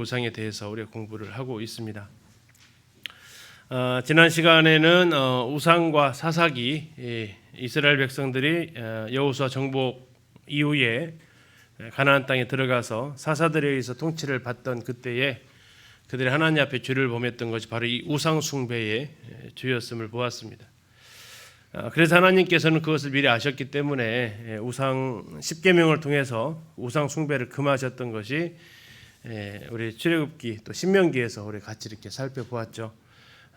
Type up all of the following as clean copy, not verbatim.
우상에 대해서 우리가 공부를 하고 있습니다. 지난 시간에는 우상과 사사기, 이스라엘 백성들이 여호수아 정복 이후에 가나안 땅에 들어가서 사사들에 의해서 통치를 받던 그때에 그들이 하나님 앞에 죄를 범했던 것이 바로 이 우상 숭배의 죄였음을 보았습니다. 그래서 하나님께서는 그것을 미리 아셨기 때문에 우상 10계명을 통해서 우상 숭배를 금하셨던 것이 우리 출애굽기 또 신명기에서 우리 같이 이렇게 살펴보았죠.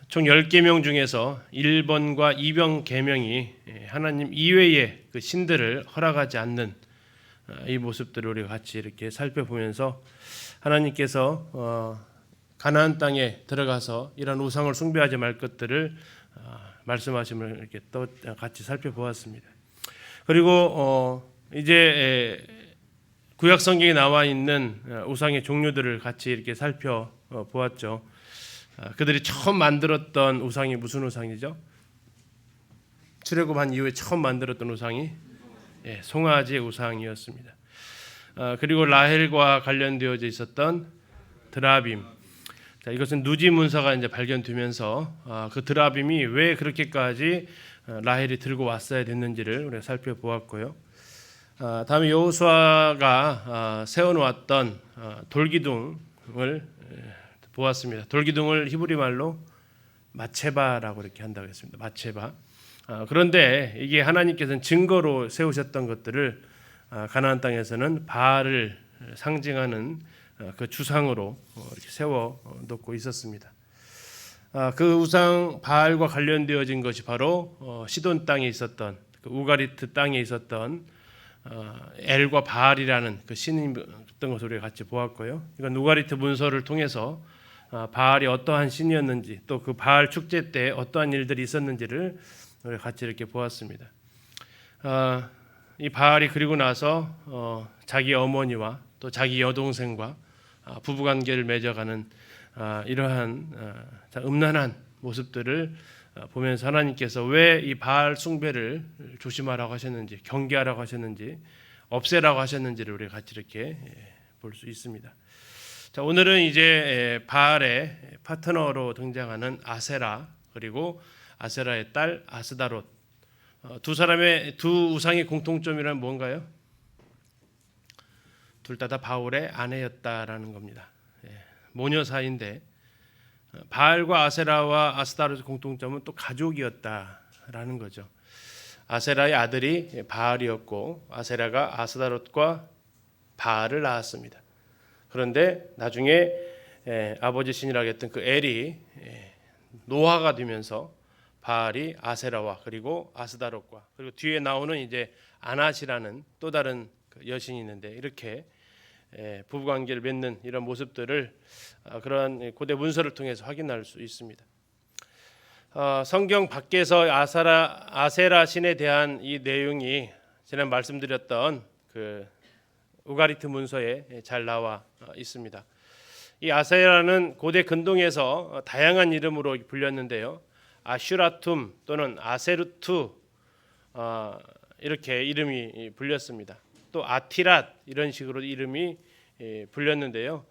총 10계명 중에서 1번과 2번 계명이 하나님 이외의 그 신들을 허락하지 않는 이 모습들을 우리가 같이 이렇게 살펴보면서 하나님께서 가나안 땅에 들어가서 이런 우상을 숭배하지 말 것들을 말씀하심을 이렇게 또 같이 살펴보았습니다. 그리고 이제 구약 성경에 나와 있는 우상의 종류들을 같이 이렇게 살펴보았죠. 그들이 처음 만들었던 우상이 무슨 우상이죠? 출애굽한 이후에 처음 만들었던 우상이 송아지의 우상이었습니다. 그리고 라헬과 관련되어져 있었던 드라빔. 자, 이것은 누지 문서가 이제 발견되면서 그 드라빔이 왜 그렇게까지 라헬이 들고 왔어야 됐는지를 우리가 살펴보았고요. 다음에 여호수아가 세워놓았던 돌기둥을 보았습니다. 돌기둥을 히브리 말로 마체바라고 이렇게 한다고 했습니다. 마체바. 그런데 이게 하나님께서는 증거로 세우셨던 것들을 가나안 땅에서는 바알을 상징하는 그 주상으로 이렇게 세워 놓고 있었습니다. 그 우상 바알과 관련되어진 것이 바로 시돈 땅에 있었던 그 우가리트 땅에 있었던 엘과 바알이라는 그 신이었던 것을 우리가 같이 보았고요. 이건 우가리트 문서를 통해서 바알이 어떠한 신이었는지 또 그 바알 축제 때 어떠한 일들이 있었는지를 우리가 같이 이렇게 보았습니다. 이 바알이 그리고 나서 자기 어머니와 또 자기 여동생과 부부관계를 맺어가는 이러한 음란한 모습들을 보면서 하나님께서 왜 이 바알 숭배를 조심하라고 하셨는지, 경계하라고 하셨는지, 없애라고 하셨는지를 우리가 같이 이렇게 볼 수 있습니다. 자, 오늘은 이제 바알의 파트너로 등장하는 아세라 그리고 아세라의 딸 아스다롯, 두 사람의 두 우상의 공통점이란 뭔가요? 둘 다 바울의 아내였다라는 겁니다. 모녀 사이인데 바알과 아세라와 아스다롯의 공통점은 또 가족이었다라는 거죠. 아세라의 아들이 바알이었고 아세라가 아스다롯과 바알을 낳았습니다. 그런데 나중에 아버지 신이라고 했던 그 엘이 노화가 되면서 바알이 아세라와 그리고 아스다롯과 그리고 뒤에 나오는 이제 아낫이라는 또 다른 여신이 있는데 이렇게 부부관계를 맺는 이런 모습들을 그러한 고대 문서를 통해서 확인할 수 있습니다. 성경 밖에서 아세라 신에 대한 이 내용이 지난 말씀드렸던 그 우가리트 문서에 잘 나와 있습니다. 이 아세라는 고대 근동에서 다양한 이름으로 불렸는데요. 아슈라툼 또는 아세르투 이렇게 이름이 불렸습니다. 또 아티랏 이런 식으로 이름이 불렸는데요.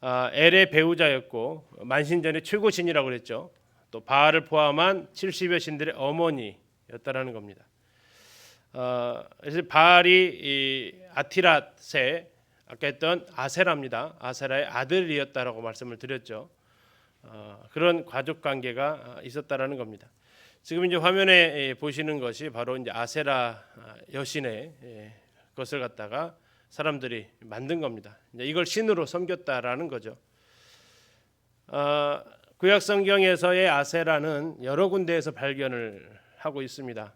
엘의 배우자였고 만신전의 최고 신이라고 그랬죠. 또 바알을 포함한 70여 신들의 어머니였다라는 겁니다. 그래서 바알이 이 아티랏의 아까 했던 아세라입니다. 아세라의 아들이었다라고 말씀을 드렸죠. 그런 가족 관계가 있었다라는 겁니다. 지금 이제 화면에 보시는 것이 바로 이제 아세라 여신의 것을 갖다가 사람들이 만든 겁니다. 이제 이걸 신으로 섬겼다라는 거죠. 구약 성경에서의 아세라는 여러 군데에서 발견을 하고 있습니다.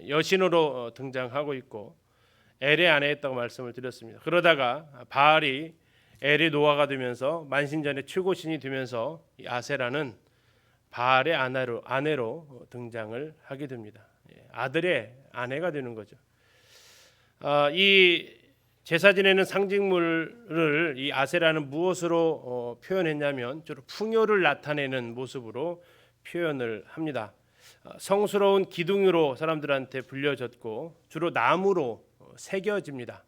여신으로 등장하고 있고 엘의 아내였다고 말씀을 드렸습니다. 그러다가 바알이 엘의 노화가 되면서 만신전의 최고신이 되면서 이 아세라는 바알의 아내로 등장을 하게 됩니다. 아들의 아내가 되는 거죠. 이 제사 지내는 상징물을 이 아세라는 무엇으로 표현했냐면 주로 풍요를 나타내는 모습으로 표현을 합니다. 성스러운 기둥으로 사람들한테 불려졌고 주로 나무로 새겨집니다.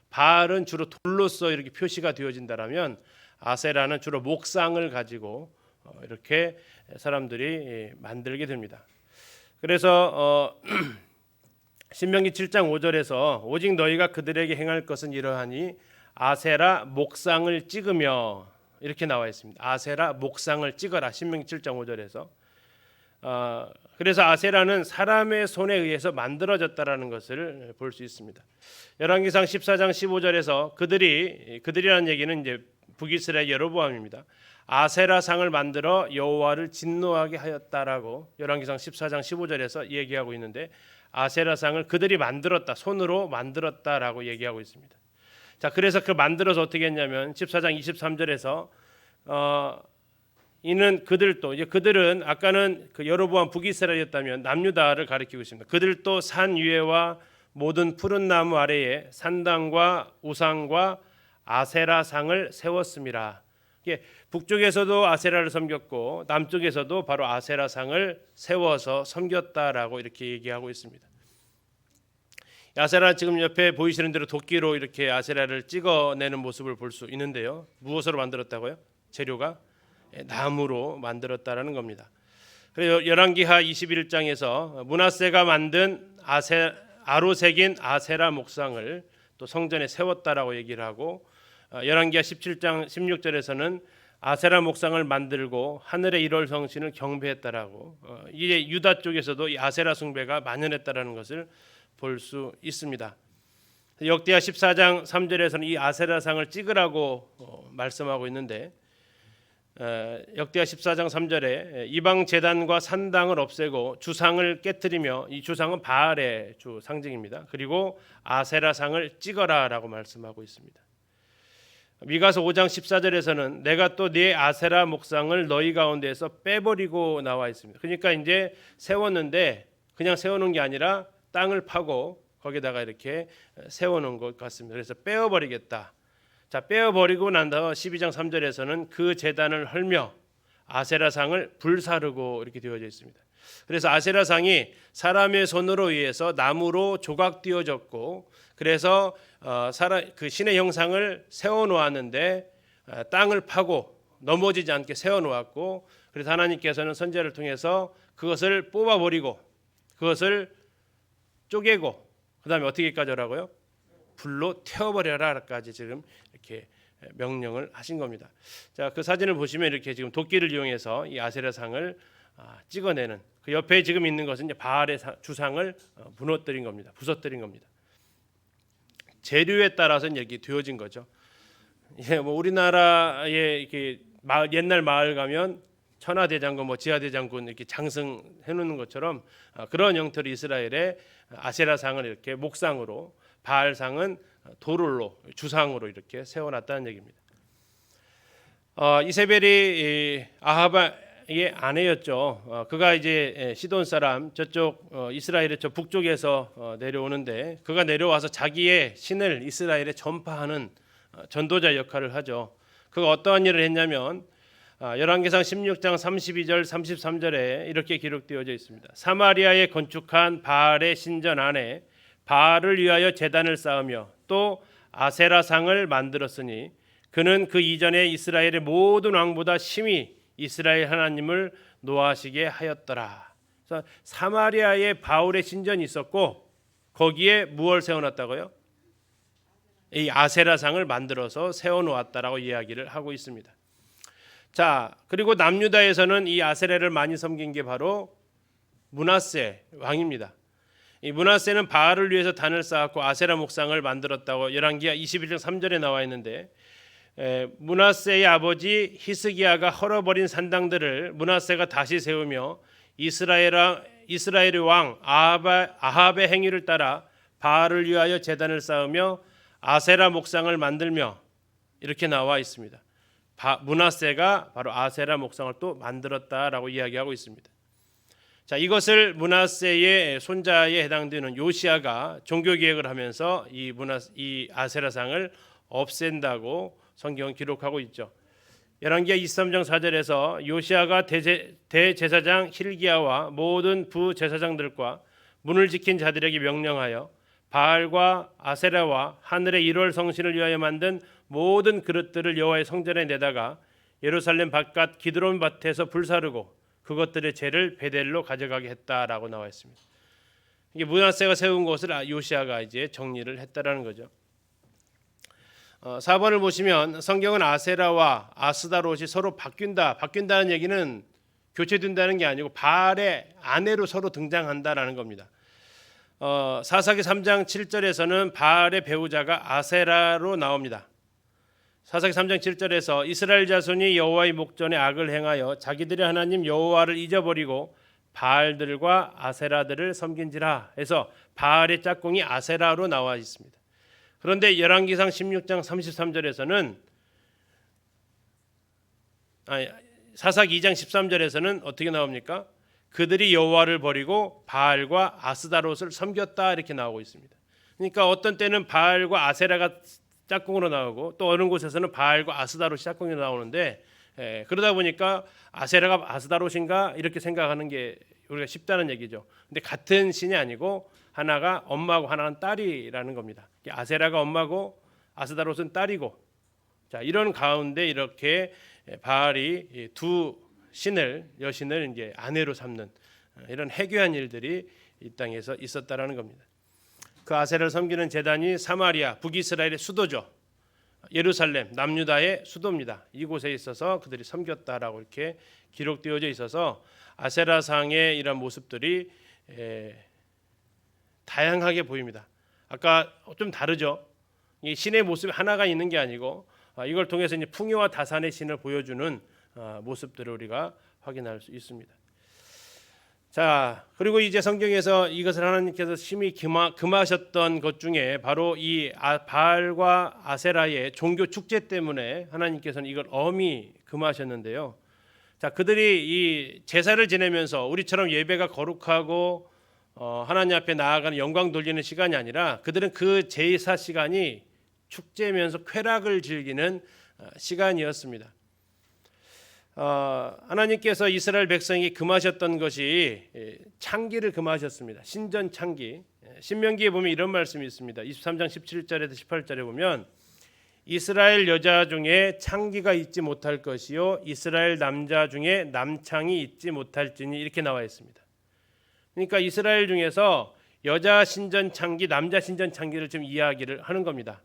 바알은 주로 돌로서 이렇게 표시가 되어진다라면 아세라는 주로 목상을 가지고 이렇게 사람들이 만들게 됩니다. 그래서 신명기 7장 5절에서 오직 너희가 그들에게 행할 것은 이러하니 아세라 목상을 찍으며 이렇게 나와 있습니다. 아세라 목상을 찍어라. 신명기 7장 5절에서. 그래서 아세라는 사람의 손에 의해서 만들어졌다라는 것을 볼 수 있습니다. 열왕기상 14장 15절에서 그들이라는 얘기는 이제 북이스라엘 여로보암입니다. 아세라상을 만들어 여호와를 진노하게 하였다라고 열왕기상 14장 15절에서 얘기하고 있는데, 아세라상을 그들이 만들었다, 손으로 만들었다라고 얘기하고 있습니다. 자, 그래서 그 만들어서 어떻게 했냐면 14장 23절에서 이는 그들도, 이제 그들은 아까는 그 여로보암 북이스라엘이었다면 남유다를 가리키고 있습니다. 그들도 산 위에와 모든 푸른 나무 아래에 산당과 우상과 아세라상을 세웠습니다. 북쪽에서도 아세라를 섬겼고 남쪽에서도 바로 아세라상을 세워서 섬겼다라고 이렇게 얘기하고 있습니다. 아세라 지금 옆에 보이시는 대로 도끼로 이렇게 아세라를 찍어내는 모습을 볼 수 있는데요. 무엇으로 만들었다고요? 재료가 나무로 만들었다라는 겁니다. 그리고 열왕기하 21장에서 므낫세가 만든 아로 새긴 아세라 목상을 또 성전에 세웠다라고 얘기를 하고, 열왕기하 17장 16절에서는 아세라 목상을 만들고 하늘의 일월 성신을 경배했다라고, 이제 유다 쪽에서도 이 아세라 숭배가 만연했다라는 것을 볼 수 있습니다. 역대하 14장 3절에서는 이 아세라상을 찍으라고 말씀하고 있는데, 역대하 14장 3절에 이방 제단과 산당을 없애고 주상을 깨뜨리며, 이 주상은 바알의 주 상징입니다. 그리고 아세라상을 찍어라라고 말씀하고 있습니다. 미가서 5장 14절에서는 내가 또 네 아세라 목상을 너희 가운데에서 빼버리고 나와 있습니다. 그러니까 이제 세웠는데 그냥 세우는 게 아니라 땅을 파고 거기다가 이렇게 세워놓은 것 같습니다. 그래서 빼어버리겠다. 자, 빼어버리고 난 다음 12장 3절에서는 그 제단을 헐며 아세라상을 불사르고 이렇게 되어져 있습니다. 그래서 아세라상이 사람의 손으로 의해서 나무로 조각되어졌고, 그래서 그 신의 형상을 세워놓았는데 땅을 파고 넘어지지 않게 세워놓았고, 그래서 하나님께서는 선지자를 통해서 그것을 뽑아버리고 그것을 쪼개고 그 다음에 어떻게까지 하라고요? 불로 태워버려라까지 지금 이렇게 명령을 하신 겁니다. 자, 그 사진을 보시면 이렇게 지금 도끼를 이용해서 이 아세라상을 찍어내는, 그 옆에 지금 있는 것은 이제 바알의 주상을 무너뜨린 겁니다. 부서뜨린 겁니다. 재료에 따라서 이렇게 되어진 거죠. 예, 뭐 우리나라에 이렇게 옛날 마을 가면 천하대장군, 뭐 지하대장군 이렇게 장승해 놓는 것처럼 그런 형태로 이스라엘의 아세라상을 이렇게 목상으로, 바알상은 도롤로, 주상으로 이렇게 세워놨다는 얘기입니다. 이세벨이 아합의 아내였죠. 그가 이제 시돈 사람, 저쪽 이스라엘의 저 북쪽에서 내려오는데, 그가 내려와서 자기의 신을 이스라엘에 전파하는 전도자 역할을 하죠. 그가 어떠한 일을 했냐면 열왕기상 16장 32절 33절에 이렇게 기록되어져 있습니다. 사마리아에 건축한 바알의 신전 안에 바알을 위하여 제단을 쌓으며 또 아세라상을 만들었으니 그는 그 이전에 이스라엘의 모든 왕보다 심히 이스라엘 하나님을 노하시게 하였더라. 그래서 사마리아에 바울의 신전이 있었고 거기에 무엇을 세워놨다고요? 이 아세라상을 만들어서 세워놓았다라고 이야기를 하고 있습니다. 자, 그리고 남유다에서는 이 아세라를 많이 섬긴 게 바로 므낫세 왕입니다. 이 므낫세는 바알을 위해서 단을 쌓았고 아세라 목상을 만들었다고 열왕기하 21장 3절에 나와 있는데, 므낫세의 아버지 히스기야가 헐어버린 산당들을 므낫세가 다시 세우며 이스라엘의 왕 아합의 행위를 따라 바알을 위하여 제단을 쌓으며 아세라 목상을 만들며 이렇게 나와 있습니다. 므낫세가 바로 아세라 목상을 또 만들었다라고 이야기하고 있습니다. 자, 이것을 므낫세의 손자에 해당되는 요시야가 종교 개혁을 하면서 이 아세라상을 없앤다고 성경은 기록하고 있죠. 열왕기하 23장 4절에서 요시야가 대제사장 힐기야와 모든 부제사장들과 문을 지킨 자들에게 명령하여 바알과 아세라와 하늘의 일월 성신을 위하여 만든 모든 그릇들을 여호와의 성전에 내다가 예루살렘 바깥 기드론 밭에서 불사르고 그것들의 죄를 베델로 가져가게 했다라고 나와 있습니다. 이게 므낫세가 세운 것을 요시아가 이제 정리를 했다라는 거죠. 4번을 보시면 성경은 아세라와 아스다롯이 서로 바뀐다는 얘기는 교체된다는 게 아니고 바알의 아내로 서로 등장한다라는 겁니다. 사사기 3장 7절에서는 바알의 배우자가 아세라로 나옵니다. 사사기 3장 7절에서 이스라엘 자손이 여호와의 목전에 악을 행하여 자기들의 하나님 여호와를 잊어버리고 바알들과 아세라들을 섬긴지라 해서 바알의 짝꿍이 아세라로 나와 있습니다. 그런데 열왕기상 16장 33절에서는 사사기 2장 13절에서는 어떻게 나옵니까? 그들이 여호와를 버리고 바알과 아스다롯을 섬겼다 이렇게 나오고 있습니다. 그러니까 어떤 때는 바알과 아세라가 짝꿍으로 나오고 또 어느 곳에서는 바알과 아스다롯이 짝꿍으로 나오는데 그러다 보니까 아세라가 아스다롯인가 이렇게 생각하는 게 우리가 쉽다는 얘기죠. 근데 같은 신이 아니고 하나가 엄마고 하나는 딸이라는 겁니다. 아세라가 엄마고 아스다롯은 딸이고, 자 이런 가운데 이렇게 바알이 두 여신을 이제 아내로 삼는 이런 해괴한 일들이 이 땅에서 있었다라는 겁니다. 그 아세라를 섬기는 제단이 사마리아 북이스라엘의 수도죠. 예루살렘 남유다의 수도입니다. 이곳에 있어서 그들이 섬겼다라고 이렇게 기록되어져 있어서 아세라상의 이런 모습들이 다양하게 보입니다. 아까 좀 다르죠. 이 신의 모습이 하나가 있는 게 아니고 이걸 통해서 이제 풍요와 다산의 신을 보여주는 모습들을 우리가 확인할 수 있습니다. 자, 그리고 이제 성경에서 이것을 하나님께서 심히 금하셨던 것 중에 바로 이 바알과 아세라의 종교 축제 때문에 하나님께서는 이걸 엄히 금하셨는데요. 자, 그들이 이 제사를 지내면서 우리처럼 예배가 거룩하고 하나님 앞에 나아가는 영광 돌리는 시간이 아니라 그들은 그 제사 시간이 축제면서 쾌락을 즐기는 시간이었습니다. 하나님께서 이스라엘 백성이 금하셨던 것이 창기를 금하셨습니다. 신전 창기. 신명기에 보면 이런 말씀이 있습니다. 23장 17절에서 18절에 보면 이스라엘 여자 중에 창기가 있지 못할 것이요 이스라엘 남자 중에 남창이 있지 못할지니 이렇게 나와 있습니다. 그러니까 이스라엘 중에서 여자 신전 창기, 남자 신전 창기를 지금 이야기를 하는 겁니다.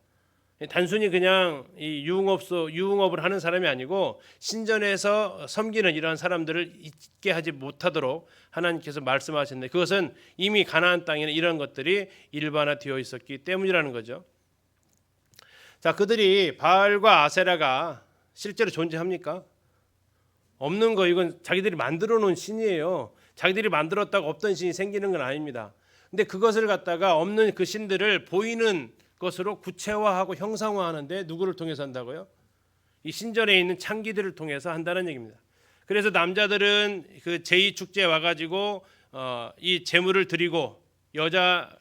단순히 그냥 이 유흥업을 하는 사람이 아니고 신전에서 섬기는 이러한 사람들을 있게 하지 못하도록 하나님께서 말씀하셨는데 그것은 이미 가나안 땅에는 이런 것들이 일반화되어 있었기 때문이라는 거죠. 자, 그들이 바알과 아세라가 실제로 존재합니까? 없는 거. 이건 자기들이 만들어 놓은 신이에요. 자기들이 만들었다고 없던 신이 생기는 건 아닙니다. 근데 그것을 갖다가 없는 그 신들을 보이는 것으로 구체화하고 형상화하는데 누구를 통해서 한다고요? 이 신전에 있는 창기들을 통해서 한다는 얘기입니다. 그래서 남자들은 그 제2축제에 와가지고 이 제물을 드리고 여자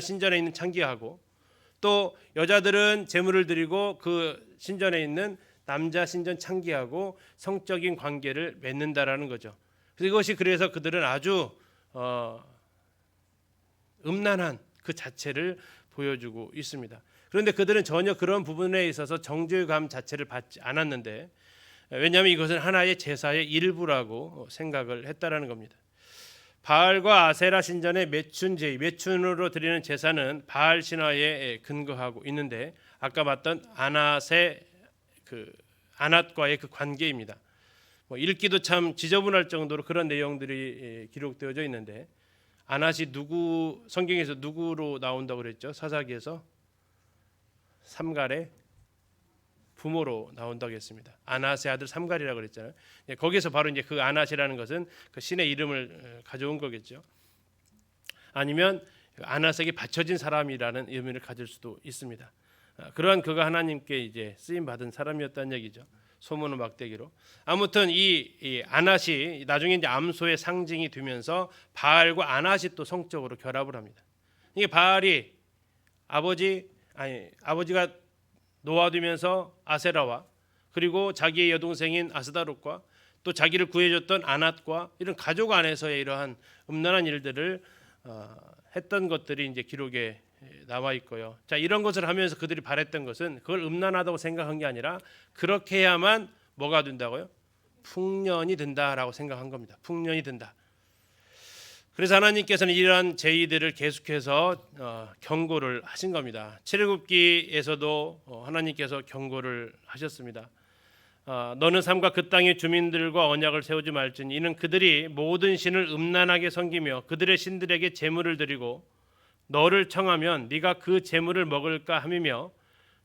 신전에 있는 창기하고 또 여자들은 제물을 드리고 그 신전에 있는 남자 신전 창기하고 성적인 관계를 맺는다라는 거죠. 그래서 그들은 아주 음란한 그 자체를 보여주고 있습니다. 그런데 그들은 전혀 그런 부분에 있어서 정죄감 자체를 받지 않았는데 왜냐하면 이것은 하나의 제사의 일부라고 생각을 했다라는 겁니다. 바알과 아세라 신전의 매춘으로 드리는 제사는 바알 신화에 근거하고 있는데 아까 봤던 아낫과의 그 관계입니다. 읽기도 참 지저분할 정도로 그런 내용들이 기록되어져 있는데 아낫이 성경에서 누구로 나온다고 그랬죠? 사사기에서 삼갈의 부모로 나온다고 했습니다. 아낫의 아들 삼갈이라고 그랬잖아요. 거기서 바로 이제 그 아낫이라는 것은 그 신의 이름을 가져온 거겠죠. 아니면 아낫에게 바쳐진 사람이라는 의미를 가질 수도 있습니다. 그러한 그가 하나님께 이제 쓰임 받은 사람이었다는 얘기죠. 소문은 막대기로. 아무튼 이 아낫이 나중에 이제 암소의 상징이 되면서 바알과 아낫이 또 성적으로 결합을 합니다. 이게 바알이 아버지가 놓아두면서 아세라와 그리고 자기의 여동생인 아스다롯과 또 자기를 구해줬던 아낫과 이런 가족 안에서의 이러한 음란한 일들을 했던 것들이 이제 기록에 나와 있고요. 자, 이런 것을 하면서 그들이 바랬던 것은 그걸 음란하다고 생각한 게 아니라 그렇게 해야만 뭐가 된다고요? 풍년이 된다라고 생각한 겁니다. 풍년이 된다. 그래서 하나님께서는 이러한 제의들을 계속해서 경고를 하신 겁니다. 출애굽기에서도 하나님께서 경고를 하셨습니다. 너는 삼가 그 땅의 주민들과 언약을 세우지 말지니 이는 그들이 모든 신을 음란하게 섬기며 그들의 신들에게 제물을 드리고 너를 청하면 네가 그 제물을 먹을까 함이며,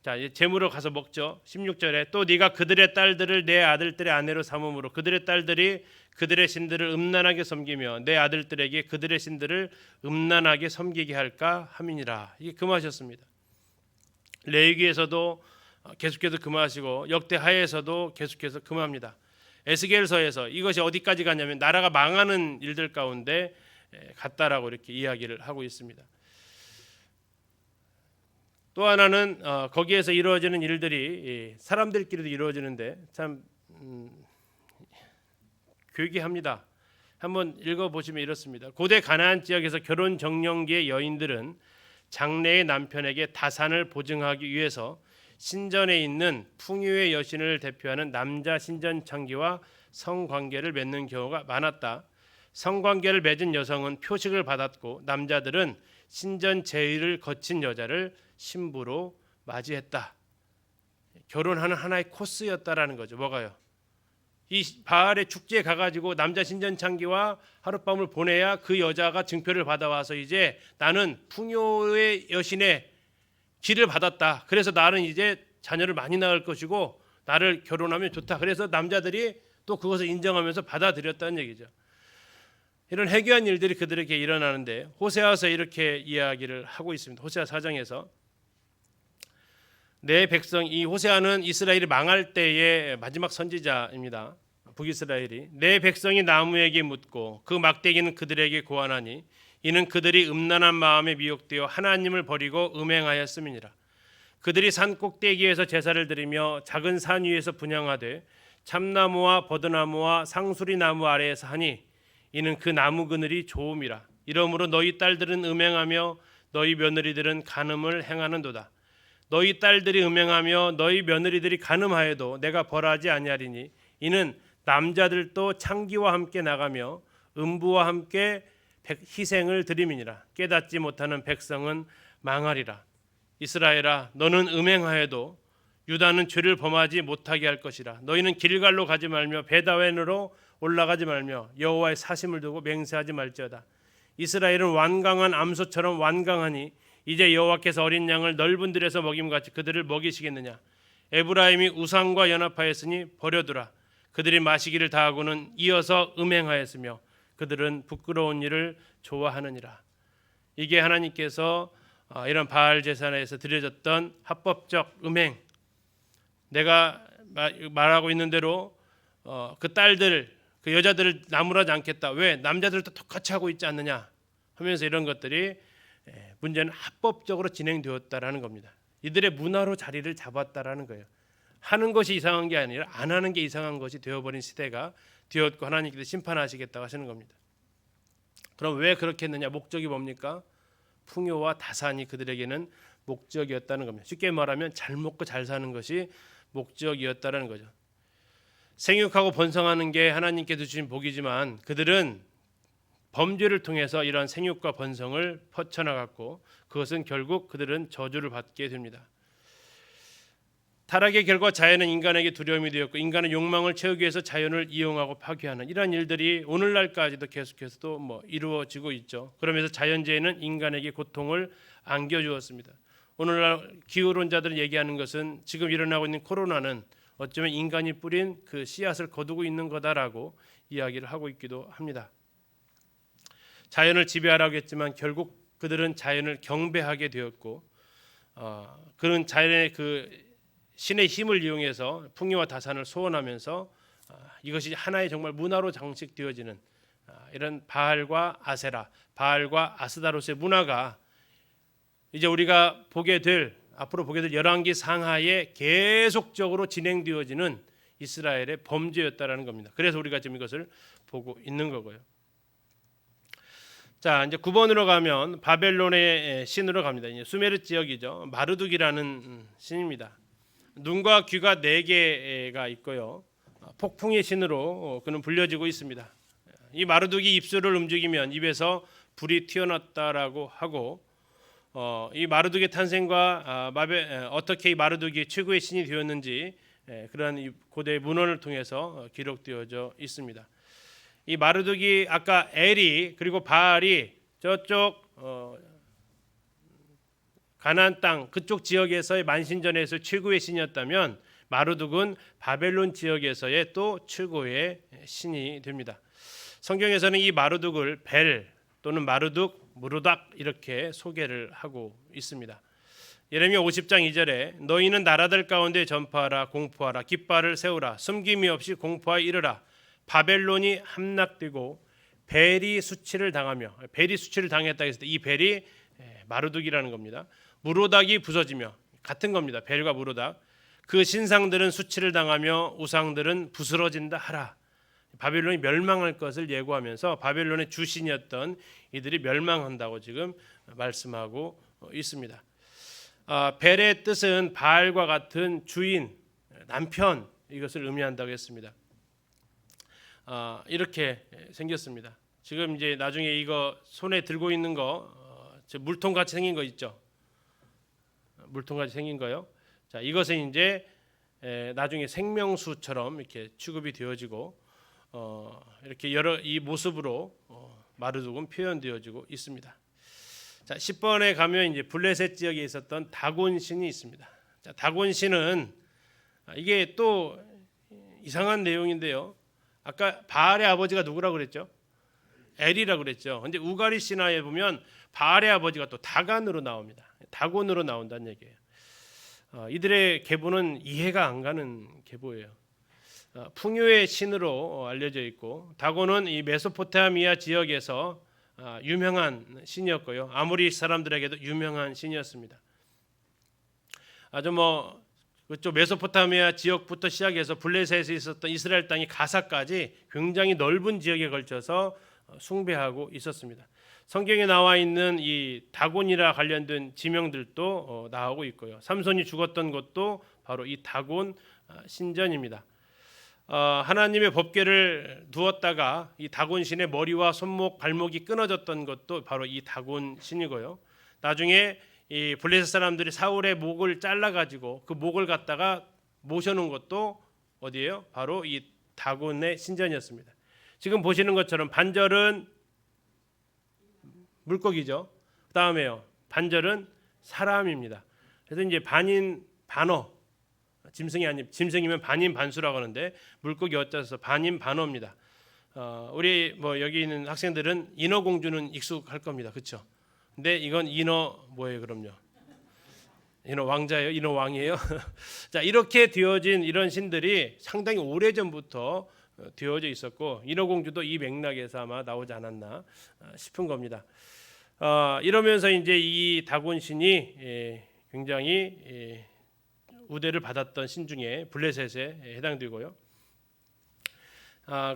자, 이제 제물을 가서 먹죠. 16절에 또 네가 그들의 딸들을 내 아들들의 아내로 삼음으로 그들의 딸들이 그들의 신들을 음란하게 섬기며 내 아들들에게 그들의 신들을 음란하게 섬기게 할까 함이니라. 이게 금하셨습니다. 레위기에서도 계속해서 금하시고 역대하에서도 계속해서 금합니다. 에스겔서에서 이것이 어디까지 가냐면 나라가 망하는 일들 가운데 갔다라고 이렇게 이야기를 하고 있습니다. 또 하나는 거기에서 이루어지는 일들이 사람들끼리도 이루어지는데 참 괴기합니다. 한번 읽어보시면 이렇습니다. 고대 가나안 지역에서 결혼 정령기의 여인들은 장래의 남편에게 다산을 보증하기 위해서 신전에 있는 풍요의 여신을 대표하는 남자 신전창기와 성관계를 맺는 경우가 많았다. 성관계를 맺은 여성은 표식을 받았고 남자들은 신전 제의를 거친 여자를 신부로 맞이했다. 결혼하는 하나의 코스였다라는 거죠. 뭐가요? 이 바알의 축제에 가가지고 남자 신전창기와 하룻밤을 보내야 그 여자가 증표를 받아와서 이제 나는 풍요의 여신의 길을 받았다. 그래서 나는 이제 자녀를 많이 낳을 것이고 나를 결혼하면 좋다. 그래서 남자들이 또 그것을 인정하면서 받아들였다는 얘기죠. 이런 해괴한 일들이 그들에게 일어나는데 호세아서 이렇게 이야기를 하고 있습니다. 호세아 4장에서 내 백성, 이 호세아는 이스라엘이 망할 때의 마지막 선지자입니다. 북이스라엘이 내 백성이 나무에게 묻고 그 막대기는 그들에게 고하나니 이는 그들이 음란한 마음에 미혹되어 하나님을 버리고 음행하였음이니라. 그들이 산 꼭대기에서 제사를 드리며 작은 산 위에서 분향하되 참나무와 버드나무와 상수리나무 아래에서 하니 이는 그 나무 그늘이 좋음이라. 이러므로 너희 딸들은 음행하며 너희 며느리들은 간음을 행하는도다. 너희 딸들이 음행하며 너희 며느리들이 간음하여도 내가 벌하지 아니하리니 이는 남자들도 창기와 함께 나가며 음부와 함께 희생을 드림이니라. 깨닫지 못하는 백성은 망하리라. 이스라엘아, 너는 음행하여도 유다는 죄를 범하지 못하게 할 것이라. 너희는 길갈로 가지 말며 베다웬으로 올라가지 말며 여호와의 사심을 두고 맹세하지 말지어다. 이스라엘은 완강한 암소처럼 완강하니 이제 여호와께서 어린 양을 넓은 들에서 먹임같이 그들을 먹이시겠느냐. 에브라임이 우상과 연합하였으니 버려두라. 그들이 마시기를 다하고는 이어서 음행하였으며 그들은 부끄러운 일을 좋아하느니라. 이게 하나님께서 이런 바알 제사에서 드려졌던 합법적 음행. 내가 말하고 있는 대로 그 딸들, 그 여자들을 나무라지 않겠다. 왜? 남자들도 똑같이 하고 있지 않느냐 하면서 이런 것들이 문제는 합법적으로 진행되었다라는 겁니다. 이들의 문화로 자리를 잡았다라는 거예요. 하는 것이 이상한 게 아니라 안 하는 게 이상한 것이 되어버린 시대가 되었고 하나님께서 심판하시겠다고 하시는 겁니다. 그럼 왜 그렇게 했느냐? 목적이 뭡니까? 풍요와 다산이 그들에게는 목적이었다는 겁니다. 쉽게 말하면 잘 먹고 잘 사는 것이 목적이었다는 거죠. 생육하고 번성하는 게 하나님께서 주신 복이지만 그들은 범죄를 통해서 이러한 생육과 번성을 퍼쳐나갔고 그것은 결국 그들은 저주를 받게 됩니다. 타락의 결과 자연은 인간에게 두려움이 되었고 인간은 욕망을 채우기 위해서 자연을 이용하고 파괴하는 이러한 일들이 오늘날까지도 계속해서 이루어지고 있죠. 그러면서 자연재해는 인간에게 고통을 안겨주었습니다. 오늘날 기후론자들은 얘기하는 것은 지금 일어나고 있는 코로나는 어쩌면 인간이 뿌린 그 씨앗을 거두고 있는 거다라고 이야기를 하고 있기도 합니다. 자연을 지배하라고 했지만 결국 그들은 자연을 경배하게 되었고 그런 자연의 그 신의 힘을 이용해서 풍요와 다산을 소원하면서 이것이 하나의 정말 문화로 장식되어지는 이런 바알과 아세라, 바알과 아스다롯의 문화가 이제 우리가 앞으로 보게 될 열왕기 상하에 계속적으로 진행되어지는 이스라엘의 범죄였다라는 겁니다. 그래서 우리가 지금 이것을 보고 있는 거고요. 자, 이제 9번으로 가면 바벨론의 신으로 갑니다. 이제 수메르 지역이죠. 마르둑이라는 신입니다. 눈과 귀가 4개가 있고요. 폭풍의 신으로 그는 불려지고 있습니다. 이 마르둑이 입술을 움직이면 입에서 불이 튀어나왔다라고 하고, 이 마르둑의 탄생과 어떻게 이 마르둑이 최고의 신이 되었는지 그러한 고대 문헌을 통해서 기록되어져 있습니다. 이 마르둑이 아까 엘이 그리고 바알이 저쪽 가나안 땅 그쪽 지역에서의 만신전에서 최고의 신이었다면, 마르둑은 바벨론 지역에서의 또 최고의 신이 됩니다. 성경에서는 이 마르둑을 벨 또는 마르둑, 무르닥 이렇게 소개를 하고 있습니다. 예레미야 50장 2절에 너희는 나라들 가운데 전파하라, 공포하라, 깃발을 세우라, 숨김이 없이 공포하여 이르라. 바벨론이 함락되고 벨이 수치를 당하며, 벨이 수치를 당했다 했을 때 이 벨이 마르둑이라는 겁니다. 무로닥이 부서지며, 같은 겁니다. 벨과 무로닥. 그 신상들은 수치를 당하며 우상들은 부스러진다 하라. 바벨론이 멸망할 것을 예고하면서 바벨론의 주신이었던 이들이 멸망한다고 지금 말씀하고 있습니다. 벨의 뜻은 바알과 같은 주인, 남편, 이것을 의미한다고 했습니다. 이렇게 생겼습니다. 지금 이제 나중에 이거 손에 들고 있는 거 물통 같이 생긴 거 있죠? 물통 같이 생긴 거요. 자, 이것은 이제 나중에 생명수처럼 이렇게 취급이 되어지고 이렇게 여러 이 모습으로 마르둑은 표현되어지고 있습니다. 자, 10번에 가면 이제 블레셋 지역에 있었던 다곤 신이 있습니다. 자, 다곤 신은 이게 또 이상한 내용인데요. 아까 바알의 아버지가 누구라고 그랬죠? 엘이라고 그랬죠. 근데 우가리 신화에 보면 바알의 아버지가 또 다간으로 나옵니다. 다곤으로 나온다는 얘기예요. 이들의 계보는 이해가 안 가는 계보예요. 풍요의 신으로 알려져 있고, 다곤은 이 메소포타미아 지역에서 유명한 신이었고요. 아모리 사람들에게도 유명한 신이었습니다. 아주 그쪽 메소포타미아 지역부터 시작해서 블레셋에 있었던 이스라엘 땅이 가사까지 굉장히 넓은 지역에 걸쳐서 숭배하고 있었습니다. 성경에 나와 있는 이 다곤이라 관련된 지명들도 나오고 있고요. 삼손이 죽었던 것도 바로 이 다곤 신전입니다. 하나님의 법궤를 두었다가 이 다곤 신의 머리와 손목, 발목이 끊어졌던 것도 바로 이 다곤 신이고요. 나중에 이 블레셋 사람들이 사울의 목을 잘라가지고 그 목을 갖다가 모셔놓은 것도 어디예요? 바로 이 다곤의 신전이었습니다. 지금 보시는 것처럼 반절은 물고기죠. 그 다음에요, 반절은 사람입니다. 그래서 이제 반인 반어, 짐승이 아니 짐승이면 반인 반수라고 하는데 물고기 어쩌서 반인 반어입니다. 우리 여기 있는 학생들은 인어공주는 익숙할 겁니다, 그렇죠? 근데 이건 인어 뭐예요, 그럼요? 인어 왕자예요, 인어 왕이에요. 자, 이렇게 되어진 이런 신들이 상당히 오래 전부터 되어져 있었고, 인어공주도 이 맥락에서 아마 나오지 않았나 싶은 겁니다. 이러면서 이제 이 다곤 신이 굉장히 우대를 받았던 신 중에 블레셋에 해당되고요.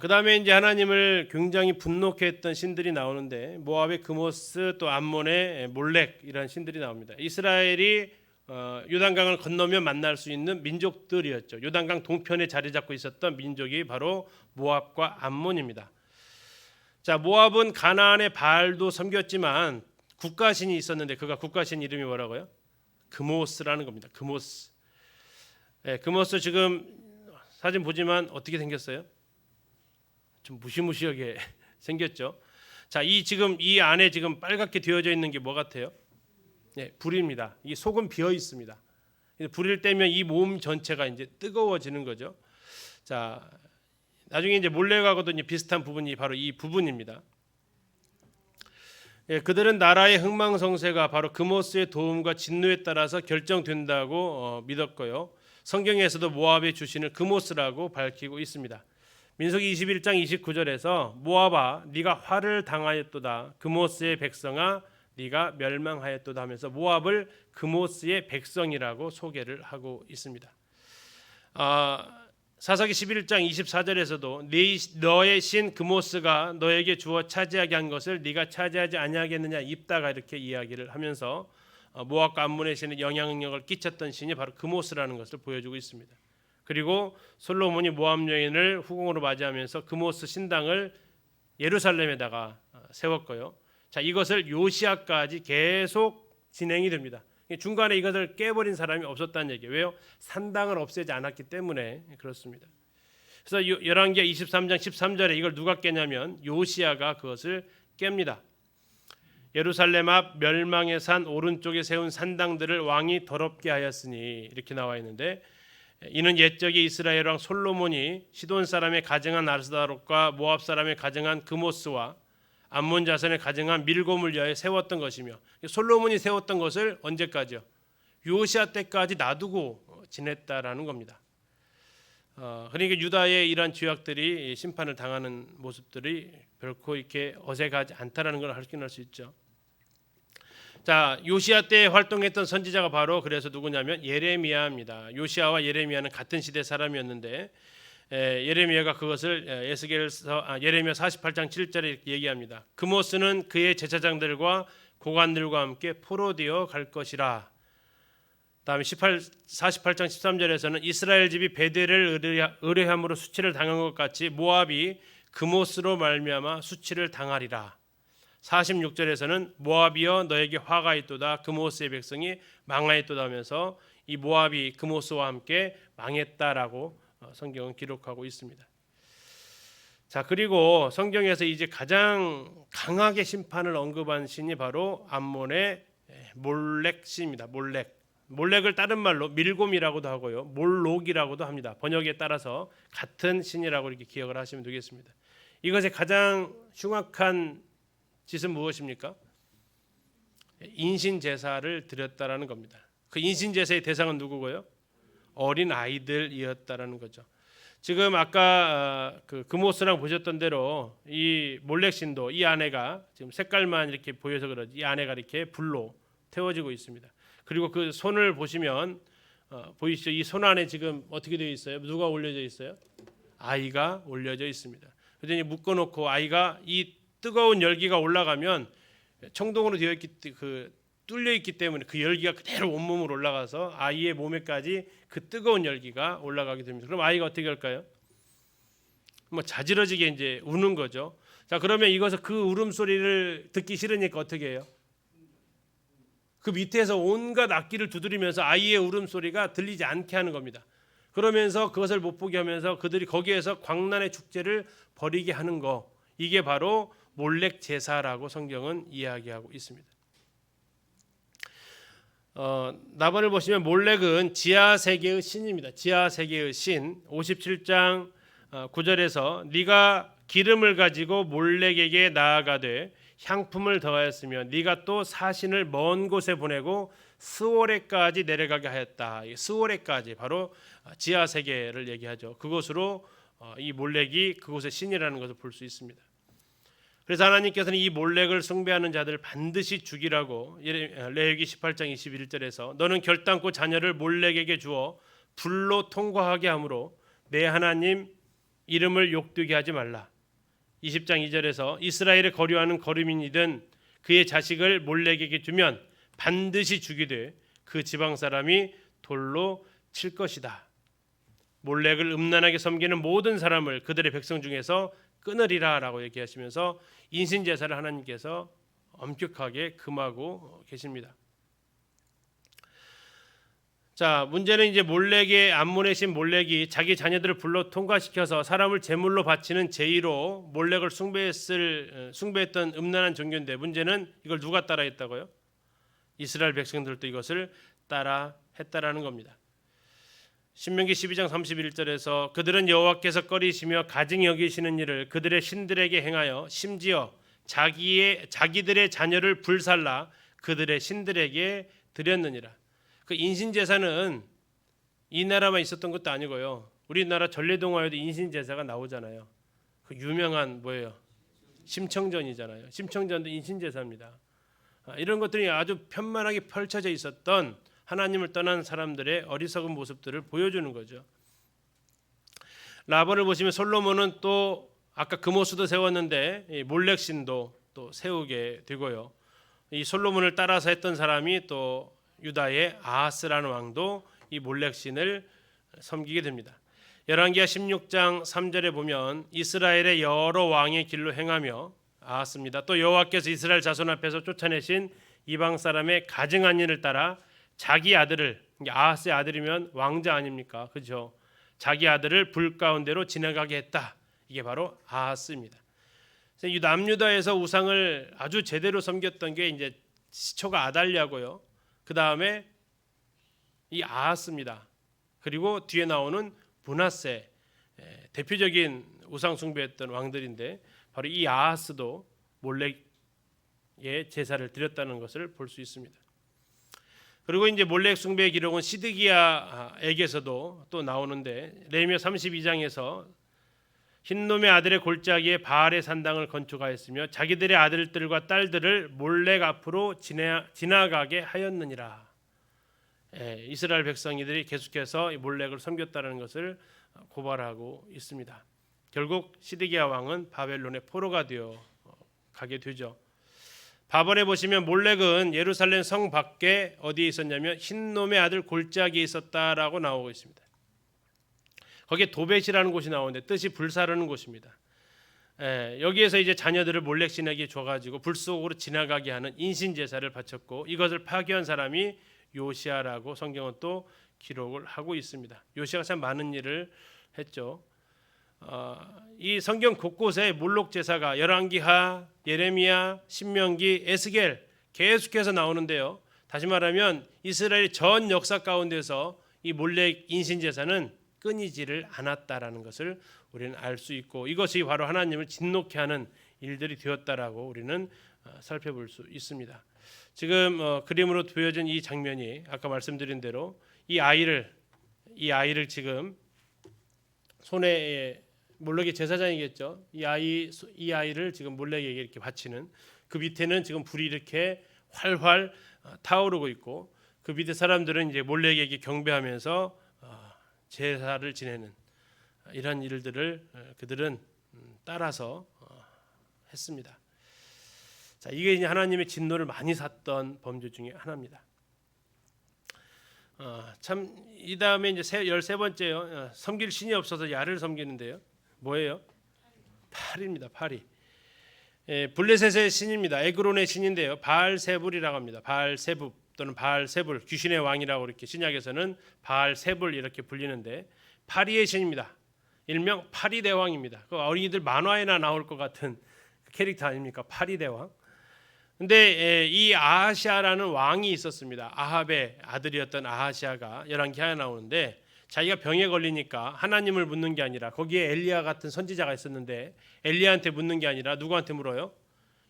그 다음에 이제 하나님을 굉장히 분노케 했던 신들이 나오는데, 모압의 그모스, 또 암몬의 몰렉, 이런 신들이 나옵니다. 이스라엘이 요단강을 건너면 만날 수 있는 민족들이었죠. 요단강 동편에 자리 잡고 있었던 민족이 바로 모압과 암몬입니다. 자, 모압은 가나안의 바알도 섬겼지만 국가신이 있었는데, 그가 국가신 이름이 뭐라고요? 그모스라는 겁니다. 그모스. 그모스 지금 사진 보지만 어떻게 생겼어요? 좀 무시무시하게 생겼죠. 자, 지금 이 안에 지금 빨갛게 되어져 있는 게 뭐 같아요? 불입니다. 이 속은 비어 있습니다. 불을 떼면 이 몸 전체가 이제 뜨거워지는 거죠. 자, 나중에 이제 몰렉하고도 이제 비슷한 부분이 바로 이 부분입니다. 그들은 나라의 흥망성쇠가 바로 그모스의 도움과 진노에 따라서 결정된다고 믿었고요. 성경에서도 모압의 주신을 그모스라고 밝히고 있습니다. 민수기 21장 29절에서 모압아 네가 화를 당하였도다, 그모스의 백성아 네가 멸망하였도다 하면서 모압을 그모스의 백성이라고 소개를 하고 있습니다. 사사기 11장 24절에서도 너의 신 그모스가 너에게 주어 차지하게 한 것을 네가 차지하지 아니하겠느냐 입다가 이렇게 이야기를 하면서 모압과 암몬의 신에 영향력을 끼쳤던 신이 바로 그모스라는 것을 보여주고 있습니다. 그리고 솔로몬이 모압 여인을 후궁으로 맞이하면서 그모스 신당을 예루살렘에다가 세웠고요. 자, 이것을 요시아까지 계속 진행이 됩니다. 중간에 이것을 깨버린 사람이 없었다는 얘기예요. 왜요? 산당을 없애지 않았기 때문에 그렇습니다. 그래서 열왕기하 23장 13절에 이걸 누가 깨냐면 요시아가 그것을 깹니다. 예루살렘 앞 멸망의 산 오른쪽에 세운 산당들을 왕이 더럽게 하였으니 이렇게 나와 있는데, 이는 옛적에 이스라엘 왕 솔로몬이 시돈 사람의 가증한 아스다롯과 모압 사람의 가증한 그모스와 암몬 자손의 가증한 밀곰을 위하여 세웠던 것이며, 솔로몬이 세웠던 것을 언제까지요? 요시아 때까지 놔두고 지냈다라는 겁니다. 그러니까 유다의 이러한 죄악들이 심판을 당하는 모습들이 결코 이렇게 어색하지 않다라는 걸 확인할 수 있죠. 자, 요시아 때 활동했던 선지자가 바로 그래서 누구냐면 예레미야입니다. 요시아와 예레미야는 같은 시대 사람이었는데 예레미야가 그것을 예레미야 48장 7절에 얘기합니다. 그모스는 그의 제사장들과 고관들과 함께 포로되어 갈 것이라. 다음에 48장 13절에서는 이스라엘 집이 베델을 의뢰함으로 수치를 당한 것 같이 모압이 그모스로 말미암아 수치를 당하리라. 46절에서는 모압이여 너에게 화가 있도다, 그모스의 백성이 망하였도다 하면서 이 모압이 그모스와 함께 망했다라고 성경은 기록하고 있습니다. 자, 그리고 성경에서 이제 가장 강하게 심판을 언급한 신이 바로 암몬의 몰렉 신입니다. 몰렉을 다른 말로 밀곰이라고도 하고요, 몰록이라고도 합니다. 번역에 따라서 같은 신이라고 이렇게 기억을 하시면 되겠습니다. 이것의 가장 흉악한 짓은 무엇입니까? 인신 제사를 드렸다라는 겁니다. 그 인신 제사의 대상은 누구고요? 어린 아이들이었다라는 거죠. 지금 아까 그 그모스랑 보셨던 대로 이 몰렉 신도 이 아내가 지금 색깔만 이렇게 보여서 그러지 이 아내가 이렇게 불로 태워지고 있습니다. 그리고 그 손을 보시면 보이시죠? 이 손 안에 지금 어떻게 되어 있어요? 누가 올려져 있어요? 아이가 올려져 있습니다. 그래서 묶어놓고 아이가 이 뜨거운 열기가 올라가면 청동으로 되어 있기 뚫려 있기 때문에 그 열기가 그대로 온몸으로 올라가서 아이의 몸에까지 그 뜨거운 열기가 올라가게 됩니다. 그럼 아이가 어떻게 할까요? 뭐 자지러지게 이제 우는 거죠. 자, 그러면 이것을 그 울음소리를 듣기 싫으니까 어떻게 해요? 그 밑에서 온갖 악기를 두드리면서 아이의 울음소리가 들리지 않게 하는 겁니다. 그러면서 그것을 못 보게 하면서 그들이 거기에서 광란의 축제를 벌이게 하는 거, 이게 바로 몰렉 제사라고 성경은 이야기하고 있습니다. 나반을 보시면 몰렉은 지하 세계의 신입니다. 지하 세계의 신. 57장 9절에서 네가 기름을 가지고 몰렉에게 나아가되 향품을 더하였으며 네가 또 사신을 먼 곳에 보내고 스오레까지 내려가게 하였다. 스오레까지 바로 지하 세계를 얘기하죠. 그곳으로 이 몰렉이 그곳의 신이라는 것을 볼 수 있습니다. 그래서 하나님께서는 이 몰렉을 숭배하는 자들을 반드시 죽이라고 레위기 18장 21절에서 너는 결단코 자녀를 몰렉에게 주어 불로 통과하게 하므로 내 하나님 이름을 욕되게 하지 말라. 20장 2절에서 이스라엘을 거류하는 거류민이든 그의 자식을 몰렉에게 주면 반드시 죽이되 그 지방 사람이 돌로 칠 것이다. 몰렉을 음란하게 섬기는 모든 사람을 그들의 백성 중에서 끊으리라라고 얘기하시면서 인신제사를 하나님께서 엄격하게 금하고 계십니다. 자, 문제는 이제 몰렉의 암몬의 신 몰렉이 자기 자녀들을 불러 통과시켜서 사람을 제물로 바치는 제의로 몰렉을 숭배했던 음란한 종교인데, 문제는 이걸 누가 따라했다고요? 이스라엘 백성들도 이것을 따라했다라는 겁니다. 신명기 12장 31절에서 그들은 여호와께서 꺼리시며 가증히 여기시는 일을 그들의 신들에게 행하여 심지어 자기들의 자녀를 불살라 그들의 신들에게 드렸느니라. 그 인신제사는 이 나라만 있었던 것도 아니고요. 우리나라 전래동화에도 인신제사가 나오잖아요. 그 유명한 뭐예요? 심청전이잖아요. 심청전도 인신제사입니다. 이런 것들이 아주 편만하게 펼쳐져 있었던 하나님을 떠난 사람들의 어리석은 모습들을 보여주는 거죠. 라본을 보시면 솔로몬은 또 아까 금오수도 세웠는데 이 몰렉신도 또 세우게 되고요. 이 솔로몬을 따라서 했던 사람이 또 유다의 아하스라는 왕도 이 몰렉신을 섬기게 됩니다. 열왕기하 16장 3절에 보면 이스라엘의 여러 왕의 길로 행하며 아하스입니다. 또 여호와께서 이스라엘 자손 앞에서 쫓아내신 이방 사람의 가증한 일을 따라 자기 아들을, 아하스의 아들이면 왕자 아닙니까? 그렇죠? 자기 아들을 불 가운데로 지나가게 했다. 이게 바로 아하스입니다. 이 남유다에서 우상을 아주 제대로 섬겼던 게 이제 시초가 아달랴고요. 그 다음에 이 아하스입니다. 그리고 뒤에 나오는 므낫세, 대표적인 우상 숭배했던 왕들인데 바로 이 아하스도 몰렉의 제사를 드렸다는 것을 볼 수 있습니다. 그리고 이제 몰렉 숭배의 기록은 시드기야에게서도 또 나오는데 레위기야 32장에서 흰놈의 아들의 골짜기에 바알의 산당을 건축하였으며 자기들의 아들들과 딸들을 몰렉 앞으로 지나가게 하였느니라. 이스라엘 백성이들이 계속해서 몰렉을 섬겼다는 것을 고발하고 있습니다. 결국 시드기야 왕은 바벨론의 포로가 되어 가게 되죠. 바본에 보시면 몰렉은 예루살렘 성 밖에 어디에 있었냐면 흰놈의 아들 골짜기에 있었다라고 나오고 있습니다. 거기에 도벳이라는 곳이 나오는데 뜻이 불사르는 곳입니다. 여기에서 이제 자녀들을 몰렉신에게 줘가지고 불 속으로 지나가게 하는 인신 제사를 바쳤고 이것을 파괴한 사람이 요시아라고 성경은 또 기록을 하고 있습니다. 요시아가 참 많은 일을 했죠. 이 성경 곳곳에 몰록 제사가 열왕기하, 예레미야, 신명기, 에스겔 계속해서 나오는데요. 다시 말하면 이스라엘 전 역사 가운데서 이 몰렉 인신 제사는 끊이지를 않았다라는 것을 우리는 알 수 있고 이것이 바로 하나님을 진노케 하는 일들이 되었다라고 우리는 살펴볼 수 있습니다. 지금 그림으로 보여진 이 장면이 아까 말씀드린 대로 이 아이를 지금 손에 몰렉의 제사장이겠죠. 이 아이를 지금 몰렉에게 이렇게 바치는 그 밑에는 지금 불이 이렇게 활활 타오르고 있고 그 밑에 사람들은 이제 몰렉에게 경배하면서 제사를 지내는 이런 일들을 그들은 따라서 했습니다. 자, 이게 이제 하나님의 진노를 많이 샀던 범죄 중에 하나입니다. 참 이 다음에 이제 13번째요. 섬길 신이 없어서 야를 섬기는데요. 뭐예요? 파리입니다. 파리. 블레셋의 신입니다. 에그론의 신인데요. 바알세불이라고 합니다. 바알세불 또는 바알세불, 귀신의 왕이라고 이렇게 신약에서는 바알세불 이렇게 불리는데 파리의 신입니다. 일명 파리대왕입니다. 그 어린이들 만화에나 나올 것 같은 캐릭터 아닙니까? 파리대왕. 근데 이 아하시아라는 왕이 있었습니다. 아합의 아들이었던 아하시아가 열왕기하에 나오는데 자기가 병에 걸리니까 하나님을 묻는 게 아니라 거기에 엘리야 같은 선지자가 있었는데 엘리야한테 묻는 게 아니라 누구한테 물어요?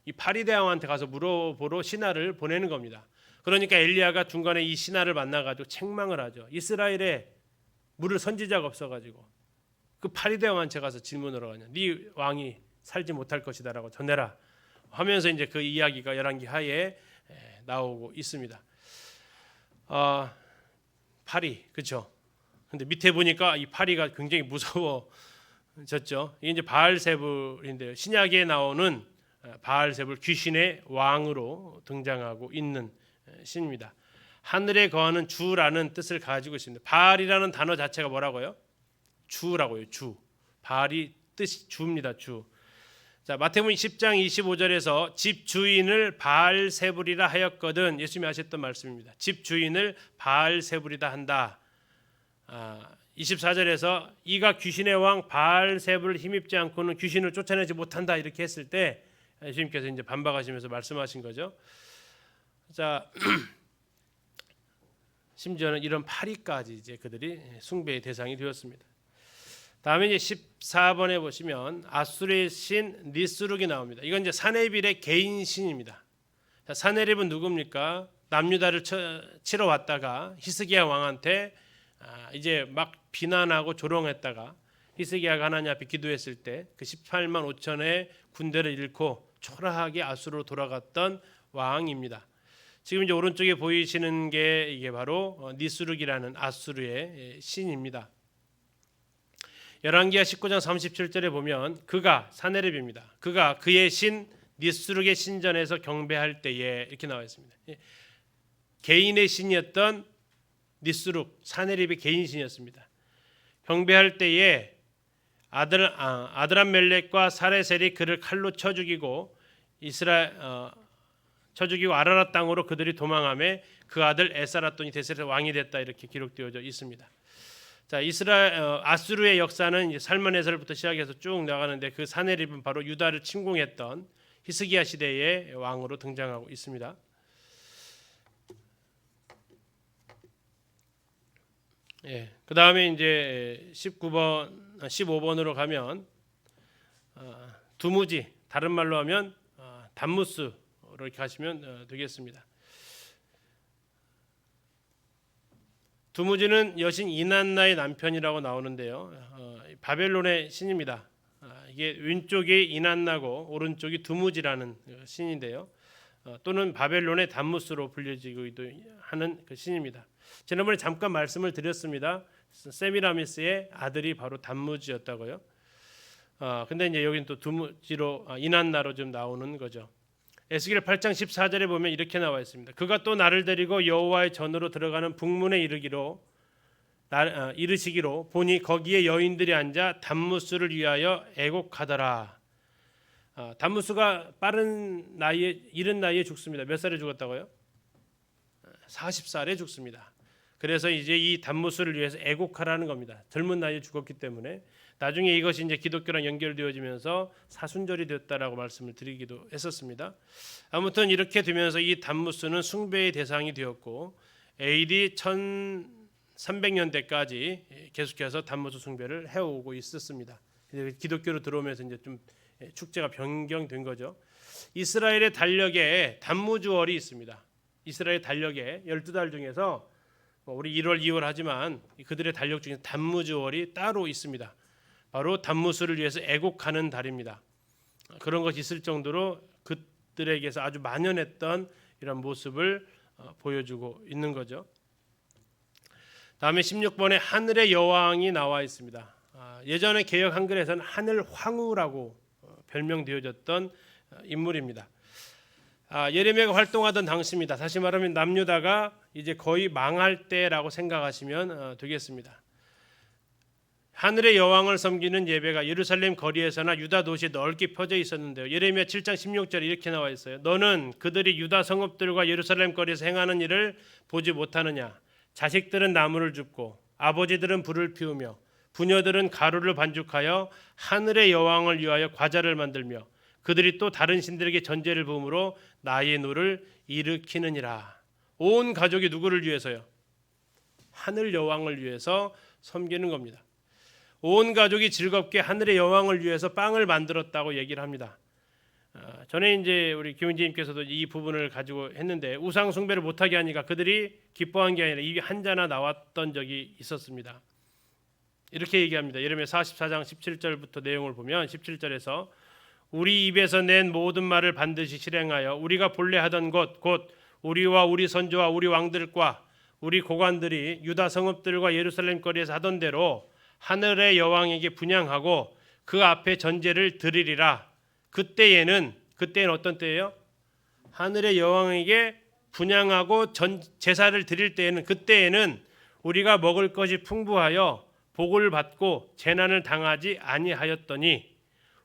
이 파리대왕한테 가서 물어보러 신하를 보내는 겁니다. 그러니까 엘리야가 중간에 이 신하를 만나가지고 책망을 하죠. 이스라엘에 물을 선지자가 없어가지고 그 파리대왕한테 가서 질문을 하냐. 네 왕이 살지 못할 것이다라고 전해라 하면서 이제 그 이야기가 열왕기하에 나오고 있습니다. 파리, 그렇죠? 근데 밑에 보니까 이 파리가 굉장히 무서워졌죠. 이게 이제 바알세불인데요. 신약에 나오는 바알세불 귀신의 왕으로 등장하고 있는 신입니다. 하늘에 거하는 주라는 뜻을 가지고 있습니다. 바알이라는 단어 자체가 뭐라고요? 주라고요. 주. 바알이 뜻이 주입니다. 주. 자, 마태복음 10장 25절에서 집 주인을 바알세불이라 하였거든. 예수님이 하셨던 말씀입니다. 집 주인을 바알세불이다 한다. 24절에서 이가 귀신의 왕 바알세불을 힘입지 않고는 귀신을 쫓아내지 못한다 이렇게 했을 때 예수님께서 이제 반박하시면서 말씀하신 거죠. 자, 심지어는 이런 파리까지 이제 그들이 숭배의 대상이 되었습니다. 다음에 이제 14번에 보시면 아수르의 신 니스룩이 나옵니다. 이건 이제 사네빌의 개인 신입니다. 자, 사네립은 누굽니까? 남유다를 치러 왔다가 히스기야 왕한테 이제 막 비난하고 조롱했다가 히스기야가 하나님 앞에 기도했을 때 그 18만 5천의 군대를 잃고 초라하게 아수르로 돌아갔던 왕입니다. 지금 이제 오른쪽에 보이시는 게 이게 바로 니스룩이라는 아수르의 신입니다. 열왕기하 19장 37절에 보면 그가 사네립입니다. 그가 그의 신 니스룩의 신전에서 경배할 때에 이렇게 나와 있습니다. 개인의 신이었던 니스룩 사네립의 개인 신이었습니다. 경배할 때에 아드람멜렉과 사레셀이 그를 칼로 쳐 죽이고 아라랏 땅으로 그들이 도망하며 그 아들 에사라돈이 대세에서 왕이 됐다 이렇게 기록되어져 있습니다. 자, 아수르의 역사는 이제 살만에서부터 시작해서 쭉 나가는데 그 사네립은 바로 유다를 침공했던 히스기야 시대의 왕으로 등장하고 있습니다. 예, 그 다음에 이제 15번으로 가면 두무지, 다른 말로 하면 담무스로 이렇게 하시면 되겠습니다. 두무지는 여신 이난나의 남편이라고 나오는데요. 바벨론의 신입니다. 이게 왼쪽이 이난나고 오른쪽이 두무지라는 신인데요. 또는 바벨론의 담무스로 불려지기도 하는 그 신입니다. 지난번에 잠깐 말씀을 드렸습니다. 세미라미스의 아들이 바로 담무지였다고요. 근데 이제 여기는 또 두무지로 이난나로 좀 나오는 거죠. 에스겔 8장 14절에 보면 이렇게 나와 있습니다. 그가 또 나를 데리고 여호와의 전으로 들어가는 북문에 이르시기로 보니 거기에 여인들이 앉아 담무스를 위하여 애곡하더라. 담무스가 이른 나이에 죽습니다. 몇 살에 죽었다고요? 40살에 죽습니다. 그래서 이제 이 담무스를 위해서 애곡하라는 겁니다. 젊은 나이에 죽었기 때문에 나중에 이것이 이제 기독교랑 연결되어지면서 사순절이 됐다라고 말씀을 드리기도 했었습니다. 아무튼 이렇게 되면서 이 담무스는 숭배의 대상이 되었고 AD 1300년대까지 계속해서 담무스 숭배를 해오고 있었습니다. 기독교로 들어오면서 이제 좀 축제가 변경된 거죠. 이스라엘의 달력에 담무주월이 있습니다. 이스라엘 달력에 12달 중에서 우리 1월, 2월 하지만 그들의 달력 중에 담무주월이 따로 있습니다. 바로 담무스를 위해서 애곡하는 달입니다. 그런 것이 있을 정도로 그들에게서 아주 만연했던 이런 모습을 보여주고 있는 거죠. 다음에 16번에 하늘의 여왕이 나와 있습니다. 예전에 개역 한글에서는 하늘 황후라고 별명되어졌던 인물입니다. 예레미야가 활동하던 당시입니다. 다시 말하면 남유다가 이제 거의 망할 때라고 생각하시면 되겠습니다. 하늘의 여왕을 섬기는 예배가 예루살렘 거리에서나 유다 도시에 넓게 펴져 있었는데요. 예레미야 7장 16절에 이렇게 나와 있어요. 너는 그들이 유다 성읍들과 예루살렘 거리에서 행하는 일을 보지 못하느냐? 자식들은 나무를 줍고 아버지들은 불을 피우며 부녀들은 가루를 반죽하여 하늘의 여왕을 위하여 과자를 만들며 그들이 또 다른 신들에게 전제를 부음으로 나의 노를 일으키느니라. 온 가족이 누구를 위해서요? 하늘 여왕을 위해서 섬기는 겁니다. 온 가족이 즐겁게 하늘의 여왕을 위해서 빵을 만들었다고 얘기를 합니다. 전에 이제 우리 김은지님께서도 이 부분을 가지고 했는데 우상 숭배를 못하게 하니까 그들이 기뻐한 게 아니라 입이 한자나 나왔던 적이 있었습니다. 이렇게 얘기합니다. 예레미야 44장 17절부터 내용을 보면 17절에서 우리 입에서 낸 모든 말을 반드시 실행하여 우리가 본래 하던 것 곧 우리와 우리 선조와 우리 왕들과 우리 고관들이 유다 성읍들과 예루살렘 거리에서 하던 대로 하늘의 여왕에게 분향하고 그 앞에 전제를 드리리라. 그때는 어떤 때예요? 하늘의 여왕에게 분향하고 제사를 드릴 때에는 그때에는 우리가 먹을 것이 풍부하여 복을 받고 재난을 당하지 아니하였더니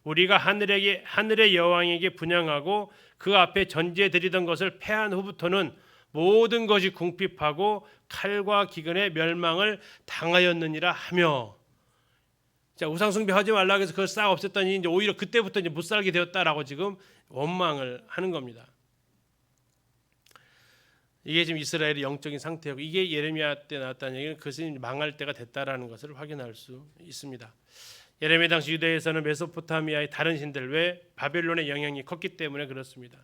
우리가 하늘의 여왕에게 분향하고 그 앞에 전제 드리던 것을 패한 후부터는 모든 것이 궁핍하고 칼과 기근의 멸망을 당하였느니라 하며. 자, 우상 숭배하지 말라고 해서 그걸 싹 없앴더니 이제 오히려 그때부터 이제 못 살게 되었다라고 지금 원망을 하는 겁니다. 이게 지금 이스라엘의 영적인 상태고 이게 예레미야 때 나왔다는 얘기는 그것이 망할 때가 됐다라는 것을 확인할 수 있습니다. 예레미야 당시 유대에서는 메소포타미아의 다른 신들 외 바벨론의 영향이 컸기 때문에 그렇습니다.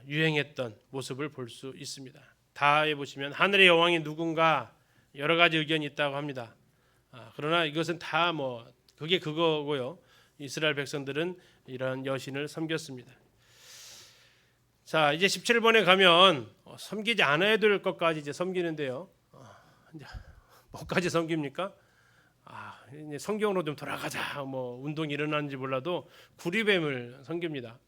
유행했던 모습을 볼 수 있습니다. 다에 보시면 하늘의 여왕이 누군가 여러 가지 의견이 있다고 합니다. 그러나 이것은 다 그게 그거고요. 이스라엘 백성들은 이런 여신을 섬겼습니다. 자, 이제 17번에 가면 섬기지 않아야 될 것까지 이제 섬기는데요. 이제 뭐까지 섬깁니까? 이제 성경으로 좀 돌아가자 뭐 운동이 일어나는지 몰라도 구리뱀을 섬깁니다.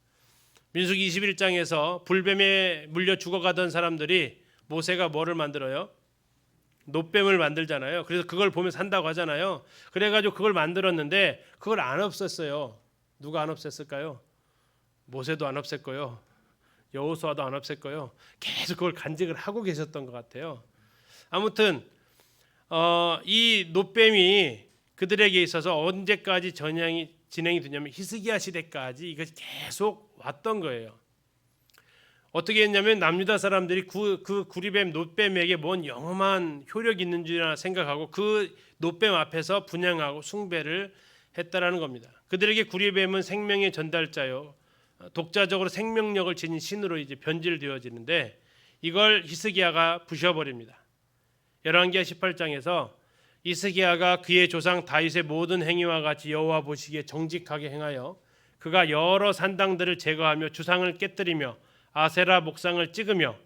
민수기 21장에서 불뱀에 물려 죽어가던 사람들이 모세가 뭐를 만들어요? 놋뱀을 만들잖아요. 그래서 그걸 보면 산다고 하잖아요. 그래가지고 그걸 만들었는데 그걸 안 없앴어요. 누가 안 없앴을까요? 모세도 안 없앴고요. 여호수아도 안 없앴고요. 계속 그걸 간직을 하고 계셨던 것 같아요. 아무튼 이 놋뱀이 그들에게 있어서 언제까지 진행이 되냐면 히스기야 시대까지 이것이 계속 왔던 거예요. 어떻게 했냐면 남유다 사람들이 그 구리뱀 놋뱀에게 뭔 영험한 효력이 있는 줄 생각하고 그 놋뱀 앞에서 분향하고 숭배를 했다라는 겁니다. 그들에게 구리뱀은 생명의 전달자요, 독자적으로 생명력을 지닌 신으로 이제 변질되어지는데 이걸 히스기야가 부셔버립니다. 열왕기하 18장에서 히스기야가 그의 조상 다윗의 모든 행위와 같이 여호와 보시기에 정직하게 행하여 그가 여러 산당들을 제거하며 주상을 깨뜨리며 아세라 목상을 찍으며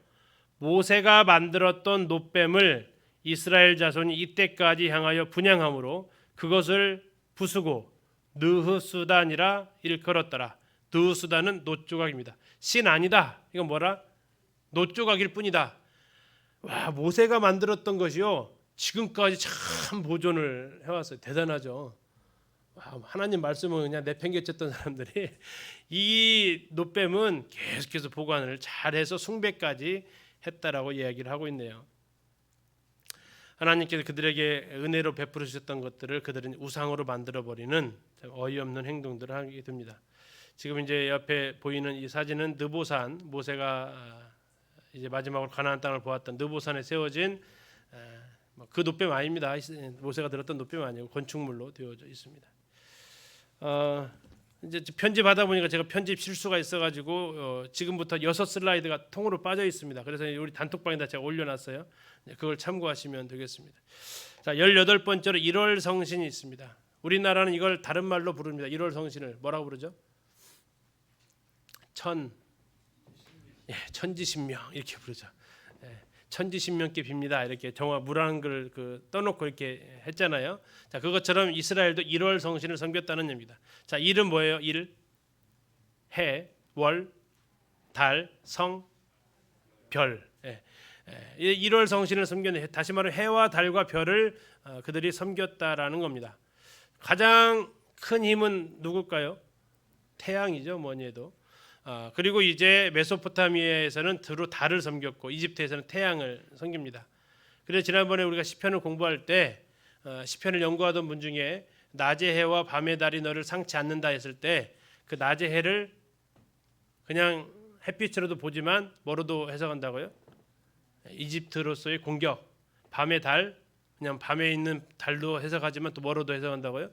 모세가 만들었던 놋뱀을 이스라엘 자손이 이때까지 향하여 분향함으로 그것을 부수고 느흐수단이라 일컬었더라. 느흐수단은 놋조각입니다. 신 아니다. 이건 뭐라? 놋조각일 뿐이다. 와, 모세가 만들었던 것이요 지금까지 참 보존을 해왔어요. 대단하죠. 와, 하나님 말씀을 그냥 내팽개쳤던 사람들이 이 놋뱀은 계속해서 보관을 잘해서 숭배까지 했다라고 이야기를 하고 있네요. 하나님께서 그들에게 은혜로 베풀어 주셨던 것들을 그들은 우상으로 만들어 버리는 어이없는 행동들을 하게 됩니다. 지금 이제 옆에 보이는 이 사진은 느보산, 모세가 이제 마지막으로 가나안 땅을 보았던 느보산에 세워진 그 놋뱀 아닙니다. 모세가 들었던 놋뱀 아니고 건축물로 되어져 있습니다. 이제 편집하다 보니까 제가 편집 실수가 있어가지고 지금부터 6슬라이드가 통으로 빠져 있습니다. 그래서 우리 단톡방에다 제가 올려놨어요. 그걸 참고하시면 되겠습니다. 자, 18번째로 1월 성신이 있습니다. 우리나라는 이걸 다른 말로 부릅니다. 1월 성신을 뭐라고 부르죠? 천지신명 이렇게 부르죠. 천지신명께 빕니다. 이렇게 정화 물한글 떠놓고 이렇게 했잖아요. 자, 그것처럼 이스라엘도 1월 성신을 섬겼다는 얘기입니다. 자, 일은 뭐예요? 일, 해, 월, 달, 성, 별. 1월 성신을 섬겼는, 다시 말하면 해와 달과 별을 그들이 섬겼다라는 겁니다. 가장 큰 힘은 누굴까요? 태양이죠, 뭐니 해도. 그리고 이제 메소포타미아에서는 주로 달을 섬겼고 이집트에서는 태양을 섬깁니다. 그래서 지난번에 우리가 시편을 공부할 때 시편을 연구하던 분 중에 낮의 해와 밤의 달이 너를 상치 않는다 했을 때 그 낮의 해를 그냥 햇빛으로도 보지만 뭐로도 해석한다고요? 이집트로서의 공격. 밤의 달, 그냥 밤에 있는 달도 해석하지만 또 뭐로도 해석한다고요?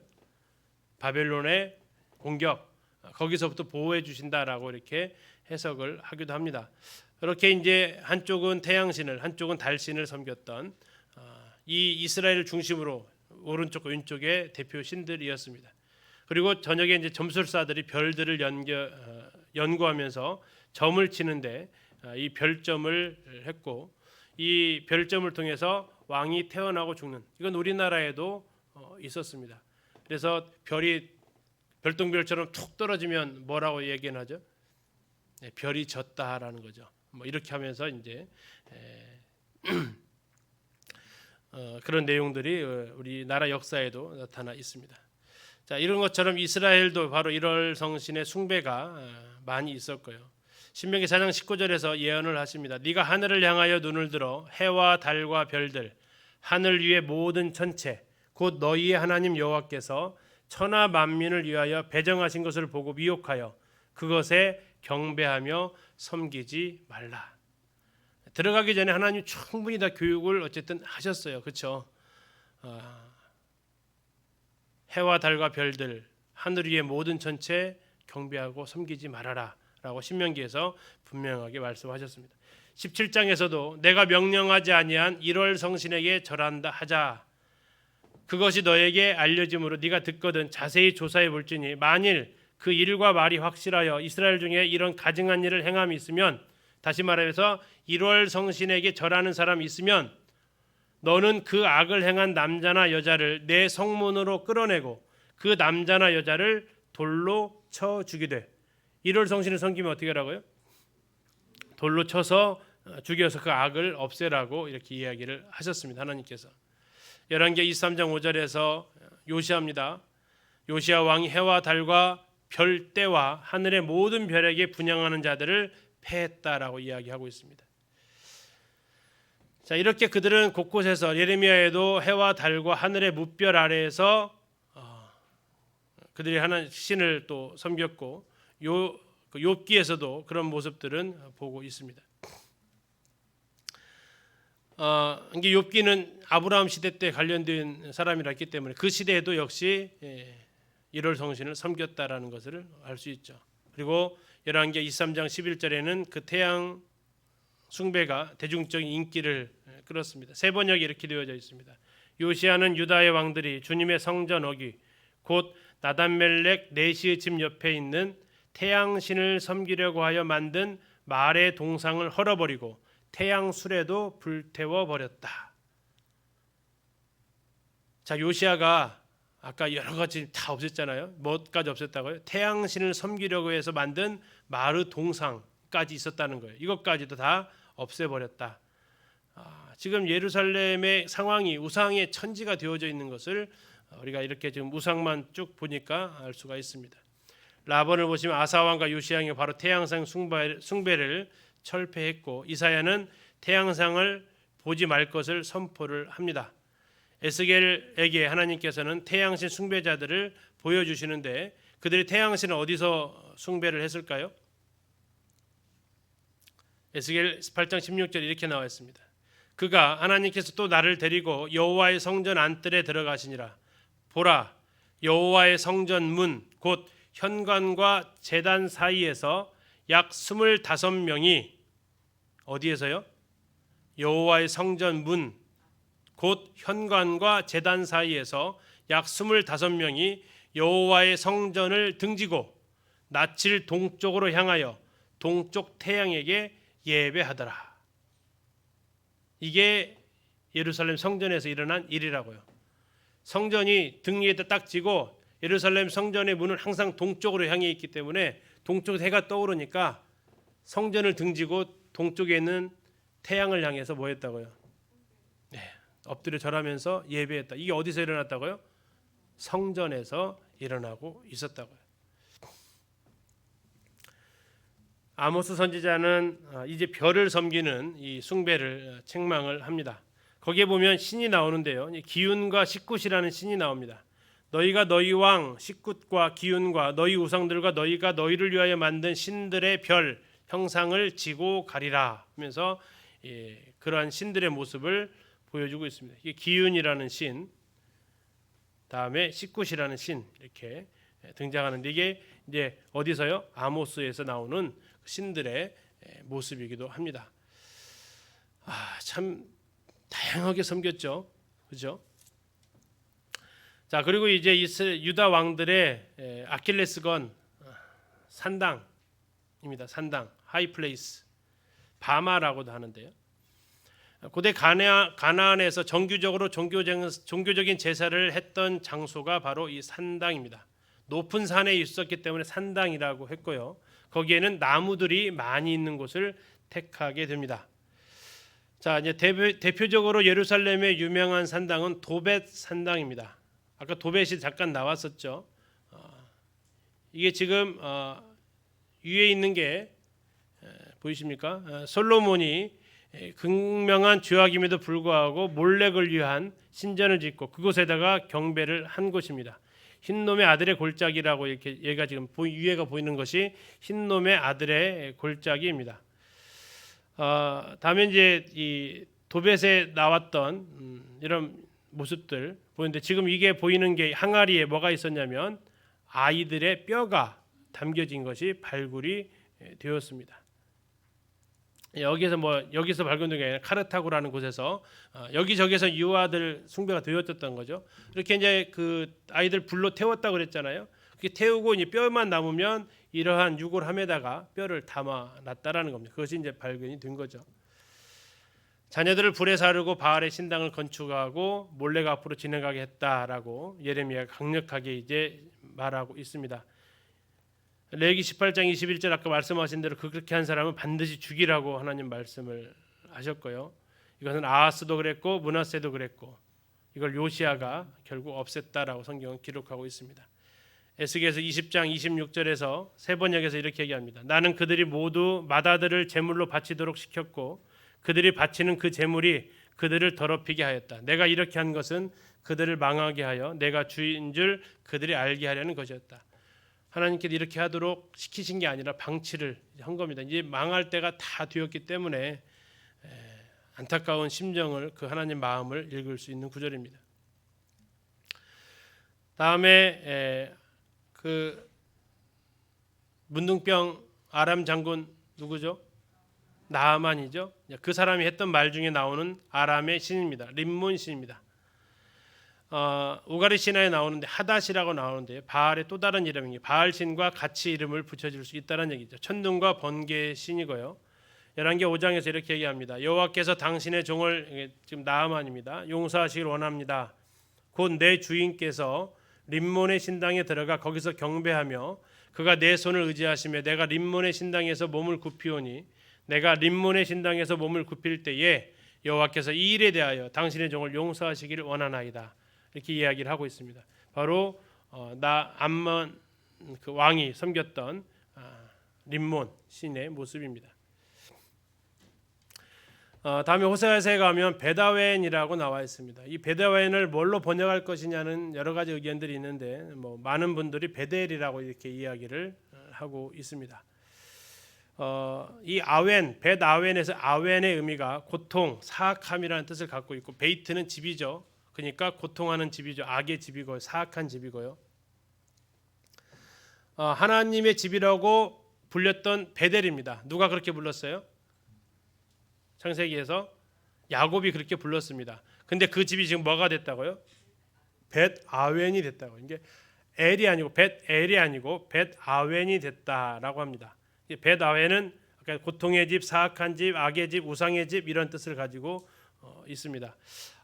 바벨론의 공격. 거기서부터 보호해 주신다라고 이렇게 해석을 하기도 합니다. 그렇게 이제 한쪽은 태양신을, 한쪽은 달신을 섬겼던 이 이스라엘을 중심으로 오른쪽 왼쪽의 대표 신들이었습니다. 그리고 저녁에 이제 점술사들이 별들을 연구하면서 점을 치는데 이 별점을 했고 이 별점을 통해서 왕이 태어나고 죽는, 이건 우리나라에도 있었습니다. 그래서 별똥별처럼 툭 떨어지면 뭐라고 얘기하죠? 별이 졌다라는 거죠. 뭐 이렇게 하면서 이제 그런 내용들이 우리나라 역사에도 나타나 있습니다. 자, 이런 것처럼 이스라엘도 바로 1월 성신의 숭배가 많이 있었고요. 신명기 4장 19절에서 예언을 하십니다. 네가 하늘을 향하여 눈을 들어 해와 달과 별들, 하늘 위의 모든 천체, 곧 너희의 하나님 여호와께서 천하 만민을 위하여 배정하신 것을 보고 미혹하여 그것에 경배하며 섬기지 말라. 들어가기 전에 하나님 충분히 다 교육을 어쨌든 하셨어요. 그렇죠? 해와 달과 별들, 하늘 위의 모든 천체 경배하고 섬기지 말아라 라고 신명기에서 분명하게 말씀하셨습니다. 17장에서도 내가 명령하지 아니한 1월 성신에게 절한다 하자. 그것이 너에게 알려짐으로 네가 듣거든 자세히 조사해 볼지니 만일 그 일과 말이 확실하여 이스라엘 중에 이런 가증한 일을 행함이 있으면, 다시 말해서 1월 성신에게 절하는 사람이 있으면 너는 그 악을 행한 남자나 여자를 내 성문으로 끌어내고 그 남자나 여자를 돌로 쳐 죽이되. 1월 성신을 섬기면 어떻게 하라고요? 돌로 쳐서 죽여서 그 악을 없애라고 이렇게 이야기를 하셨습니다. 하나님께서. 열왕기하 23장 5절에서 요시아입니다. 요시아 왕이 해와 달과 별대와 하늘의 모든 별에게 분향하는 자들을 패했다라고 이야기하고 있습니다. 자, 이렇게 그들은 곳곳에서 예레미야에도 해와 달과 하늘의 무별 아래에서 그들이 하나님 신을 또 섬겼고 욥기에서도 그런 모습들은 보고 있습니다. 이게 욥기는 아브라함 시대 때 관련된 사람이라 했기 때문에 그 시대에도 역시 1월 성신을 섬겼다라는 것을 알 수 있죠. 그리고 열왕기하 23장 11절에는 그 태양 숭배가 대중적인 인기를 끌었습니다. 세 번역이 이렇게 되어져 있습니다. 요시아는 유다의 왕들이 주님의 성전 어기 곧 나단멜렉 네시의 집 옆에 있는 태양신을 섬기려고 하여 만든 말의 동상을 헐어버리고 태양 수레도 불태워 버렸다. 자, 요시아가 아까 여러 가지 다 없앴잖아요. 뭐까지 없앴다고요? 태양신을 섬기려고 해서 만든 마르 동상까지 있었다는 거예요. 이것까지도 다 없애버렸다. 지금 예루살렘의 상황이 우상의 천지가 되어져 있는 것을 우리가 이렇게 지금 우상만 쭉 보니까 알 수가 있습니다. 라본을 보시면 아사 왕과 요시야 왕이 바로 태양상 숭배를 철폐했고 이사야는 태양상을 보지 말 것을 선포를 합니다. 에스겔에게 하나님께서는 태양신 숭배자들을 보여주시는데 그들이 태양신을 어디서 숭배를 했을까요? 에스겔 8장 16절 이렇게 나와 있습니다. 그가 하나님께서 또 나를 데리고 여호와의 성전 안뜰에 들어가시니라. 보라, 여호와의 성전 문 곧 현관과 제단 사이에서 약 25명이 어디에서요? 여호와의 성전 문 곧 현관과 제단 사이에서 약 25명이 여호와의 성전을 등지고 낯을 동쪽으로 향하여 동쪽 태양에게 예배하더라. 이게 예루살렘 성전에서 일어난 일이라고요. 성전이 등 위에다 딱 지고 예루살렘 성전의 문은 항상 동쪽으로 향해 있기 때문에 동쪽에서 해가 떠오르니까 성전을 등지고 동쪽에 있는 태양을 향해서 뭐 했다고요? 네, 엎드려 절하면서 예배했다. 이게 어디서 일어났다고요? 성전에서 일어나고 있었다고요. 아모스 선지자는 이제 별을 섬기는 이 숭배를 책망을 합니다. 거기에 보면 신이 나오는데요. 기운과 식굿이라는 신이 나옵니다. 너희가 너희 왕 식굿과 기운과 너희 우상들과 너희가 너희를 위하여 만든 신들의 별 형상을 지고 가리라 하면서 그러한 신들의 모습을 보여주고 있습니다. 이게 기운이라는 신, 다음에 식굿이라는 신 이렇게 등장하는데 이게 이제 어디서요? 아모스에서 나오는 신들의 모습이기도 합니다. 참 다양하게 섬겼죠, 그죠? 자, 그리고 이제 유다 왕들의 아킬레스건 산당입니다. 산당, 하이플레이스, 바마라고도 하는데요. 고대 가나안에서 정규적으로 종교적인 제사를 했던 장소가 바로 이 산당입니다. 높은 산에 있었기 때문에 산당이라고 했고요. 거기에는 나무들이 많이 있는 곳을 택하게 됩니다. 자, 이제 대표적으로 예루살렘의 유명한 산당은 도벳 산당입니다. 아까 도벳이 잠깐 나왔었죠. 이게 지금 위에 있는 게 보이십니까? 솔로몬이 극명한 죄악임에도 불구하고 몰렉을 위한 신전을 짓고 그곳에다가 경배를 한 곳입니다. 흰놈의 아들의 골짜기라고 이렇게 얘가 지금 위에가 보이는 것이 흰놈의 아들의 골짜기입니다. 다음에 이제 이 도벳에 나왔던 이런 모습들 보이는데 지금 이게 보이는 게 항아리에 뭐가 있었냐면 아이들의 뼈가 담겨진 것이 발굴이 되었습니다. 여기서 발견된 게 아니라 카르타고라는 곳에서 여기저기서 유아들 숭배가 되었던 거죠. 이렇게 이제 그 아이들 불로 태웠다고 그랬잖아요. 그렇게 태우고 이제 뼈만 남으면 이러한 유골함에다가 뼈를 담아 놨다라는 겁니다. 그것이 이제 발견이 된 거죠. 자녀들을 불에 사르고 바알의 신당을 건축하고 몰래가 앞으로 진행하게 했다라고 예레미야가 강력하게 이제 말하고 있습니다. 레위기 18장 21절 아까 말씀하신 대로 그렇게 한 사람은 반드시 죽이라고 하나님 말씀을 하셨고요. 이것은 아하스도 그랬고 므낫세도 그랬고 이걸 요시야가 결국 없앴다라고 성경은 기록하고 있습니다. 에스겔서 20장 26절에서 세 번역에서 이렇게 얘기합니다. 나는 그들이 모두 맏아들을 제물로 바치도록 시켰고 그들이 바치는 그 제물이 그들을 더럽히게 하였다. 내가 이렇게 한 것은 그들을 망하게 하여 내가 주인 줄 그들이 알게 하려는 것이었다. 하나님께서 이렇게 하도록 시키신 게 아니라 방치를 한 겁니다. 이제 망할 때가 다 되었기 때문에 안타까운 심정을 그 하나님 마음을 읽을 수 있는 구절입니다. 다음에 그 문둥병 아람 장군 누구죠? 나아만이죠. 그 사람이 했던 말 중에 나오는 아람의 신입니다. 림몬 신입니다. 우가리 신화에 나오는데 하닷이라고 나오는데 바알의 또 다른 이름이 바알 신과 같이 이름을 붙여줄 수 있다는 얘기죠. 천둥과 번개의 신이고요. 열왕기 5장에서 이렇게 얘기합니다. 여호와께서 당신의 종을 지금 나아만입니다. 용서하시길 원합니다. 곧 내 주인께서 림몬의 신당에 들어가 거기서 경배하며 그가 내 손을 의지하시며 내가 림몬의 신당에서 몸을 굽히오니 내가 림몬의 신당에서 몸을 굽힐 때에 여호와께서 이 일에 대하여 당신의 종을 용서하시기를 원하나이다. 이렇게 이야기를 하고 있습니다. 바로 암몬 그 왕이 섬겼던 림몬 신의 모습입니다. 다음에 호세아서에 가면 베다웬이라고 나와 있습니다. 이 베다웬을 뭘로 번역할 것이냐는 여러 가지 의견들이 있는데 많은 분들이 베델이라고 이렇게 이야기를 하고 있습니다. 이 아웬, 벳아웬에서 아웬의 의미가 고통, 사악함이라는 뜻을 갖고 있고 베이트는 집이죠. 그러니까 고통하는 집이죠. 악의 집이고요. 사악한 집이고요. 하나님의 집이라고 불렸던 베델입니다. 누가 그렇게 불렀어요? 창세기에서 야곱이 그렇게 불렀습니다. 근데 그 집이 지금 뭐가 됐다고요? 벳아웬이 됐다고. 이게 엘이 아니고 벳엘이 아니고 벳아웬이 됐다라고 합니다. 벳아웬은 고통의 집, 사악한 집, 악의 집, 우상의 집 이런 뜻을 가지고 있습니다.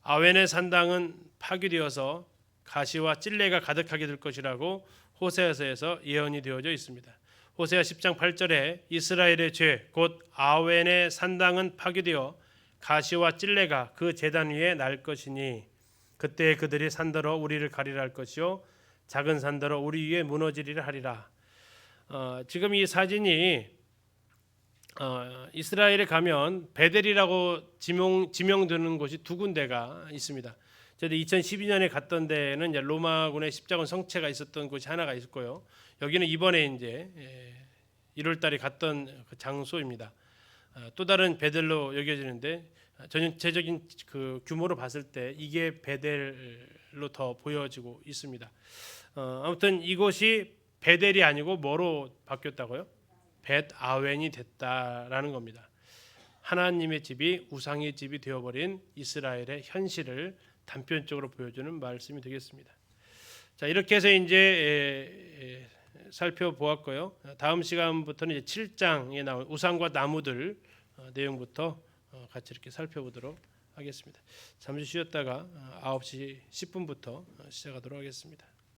아웬의 산당은 파괴되어서 가시와 찔레가 가득하게 될 것이라고 호세아서에서 예언이 되어져 있습니다. 호세아 10장 8절에 이스라엘의 죄 곧 아웬의 산당은 파괴되어 가시와 찔레가 그 제단 위에 날 것이니 그때 그들이 산더러 우리를 가리라 할 것이요 작은 산더러 우리 위에 무너지리라 하리라. 지금 이 사진이 이스라엘에 가면 베델이라고 지명되는 곳이 두 군데가 있습니다. 저도 2012년에 갔던 데는 이제 로마군의 십자군 성체가 있었던 곳이 하나가 있고요. 여기는 이번에 이제 1월달에 갔던 그 장소입니다. 또 다른 베델로 여겨지는데 전체적인 그 규모로 봤을 때 이게 베델로 더 보여지고 있습니다. 아무튼 이곳이 베델이 아니고 뭐로 바뀌었다고요? 벳아웬이 됐다라는 겁니다. 하나님의 집이 우상의 집이 되어버린 이스라엘의 현실을 단편적으로 보여주는 말씀이 되겠습니다. 자, 이렇게 해서 이제 살펴보았고요. 다음 시간부터는 이제 7장에 나온 우상과 나무들 내용부터 같이 이렇게 살펴보도록 하겠습니다. 잠시 쉬었다가 9시 10분부터 시작하도록 하겠습니다.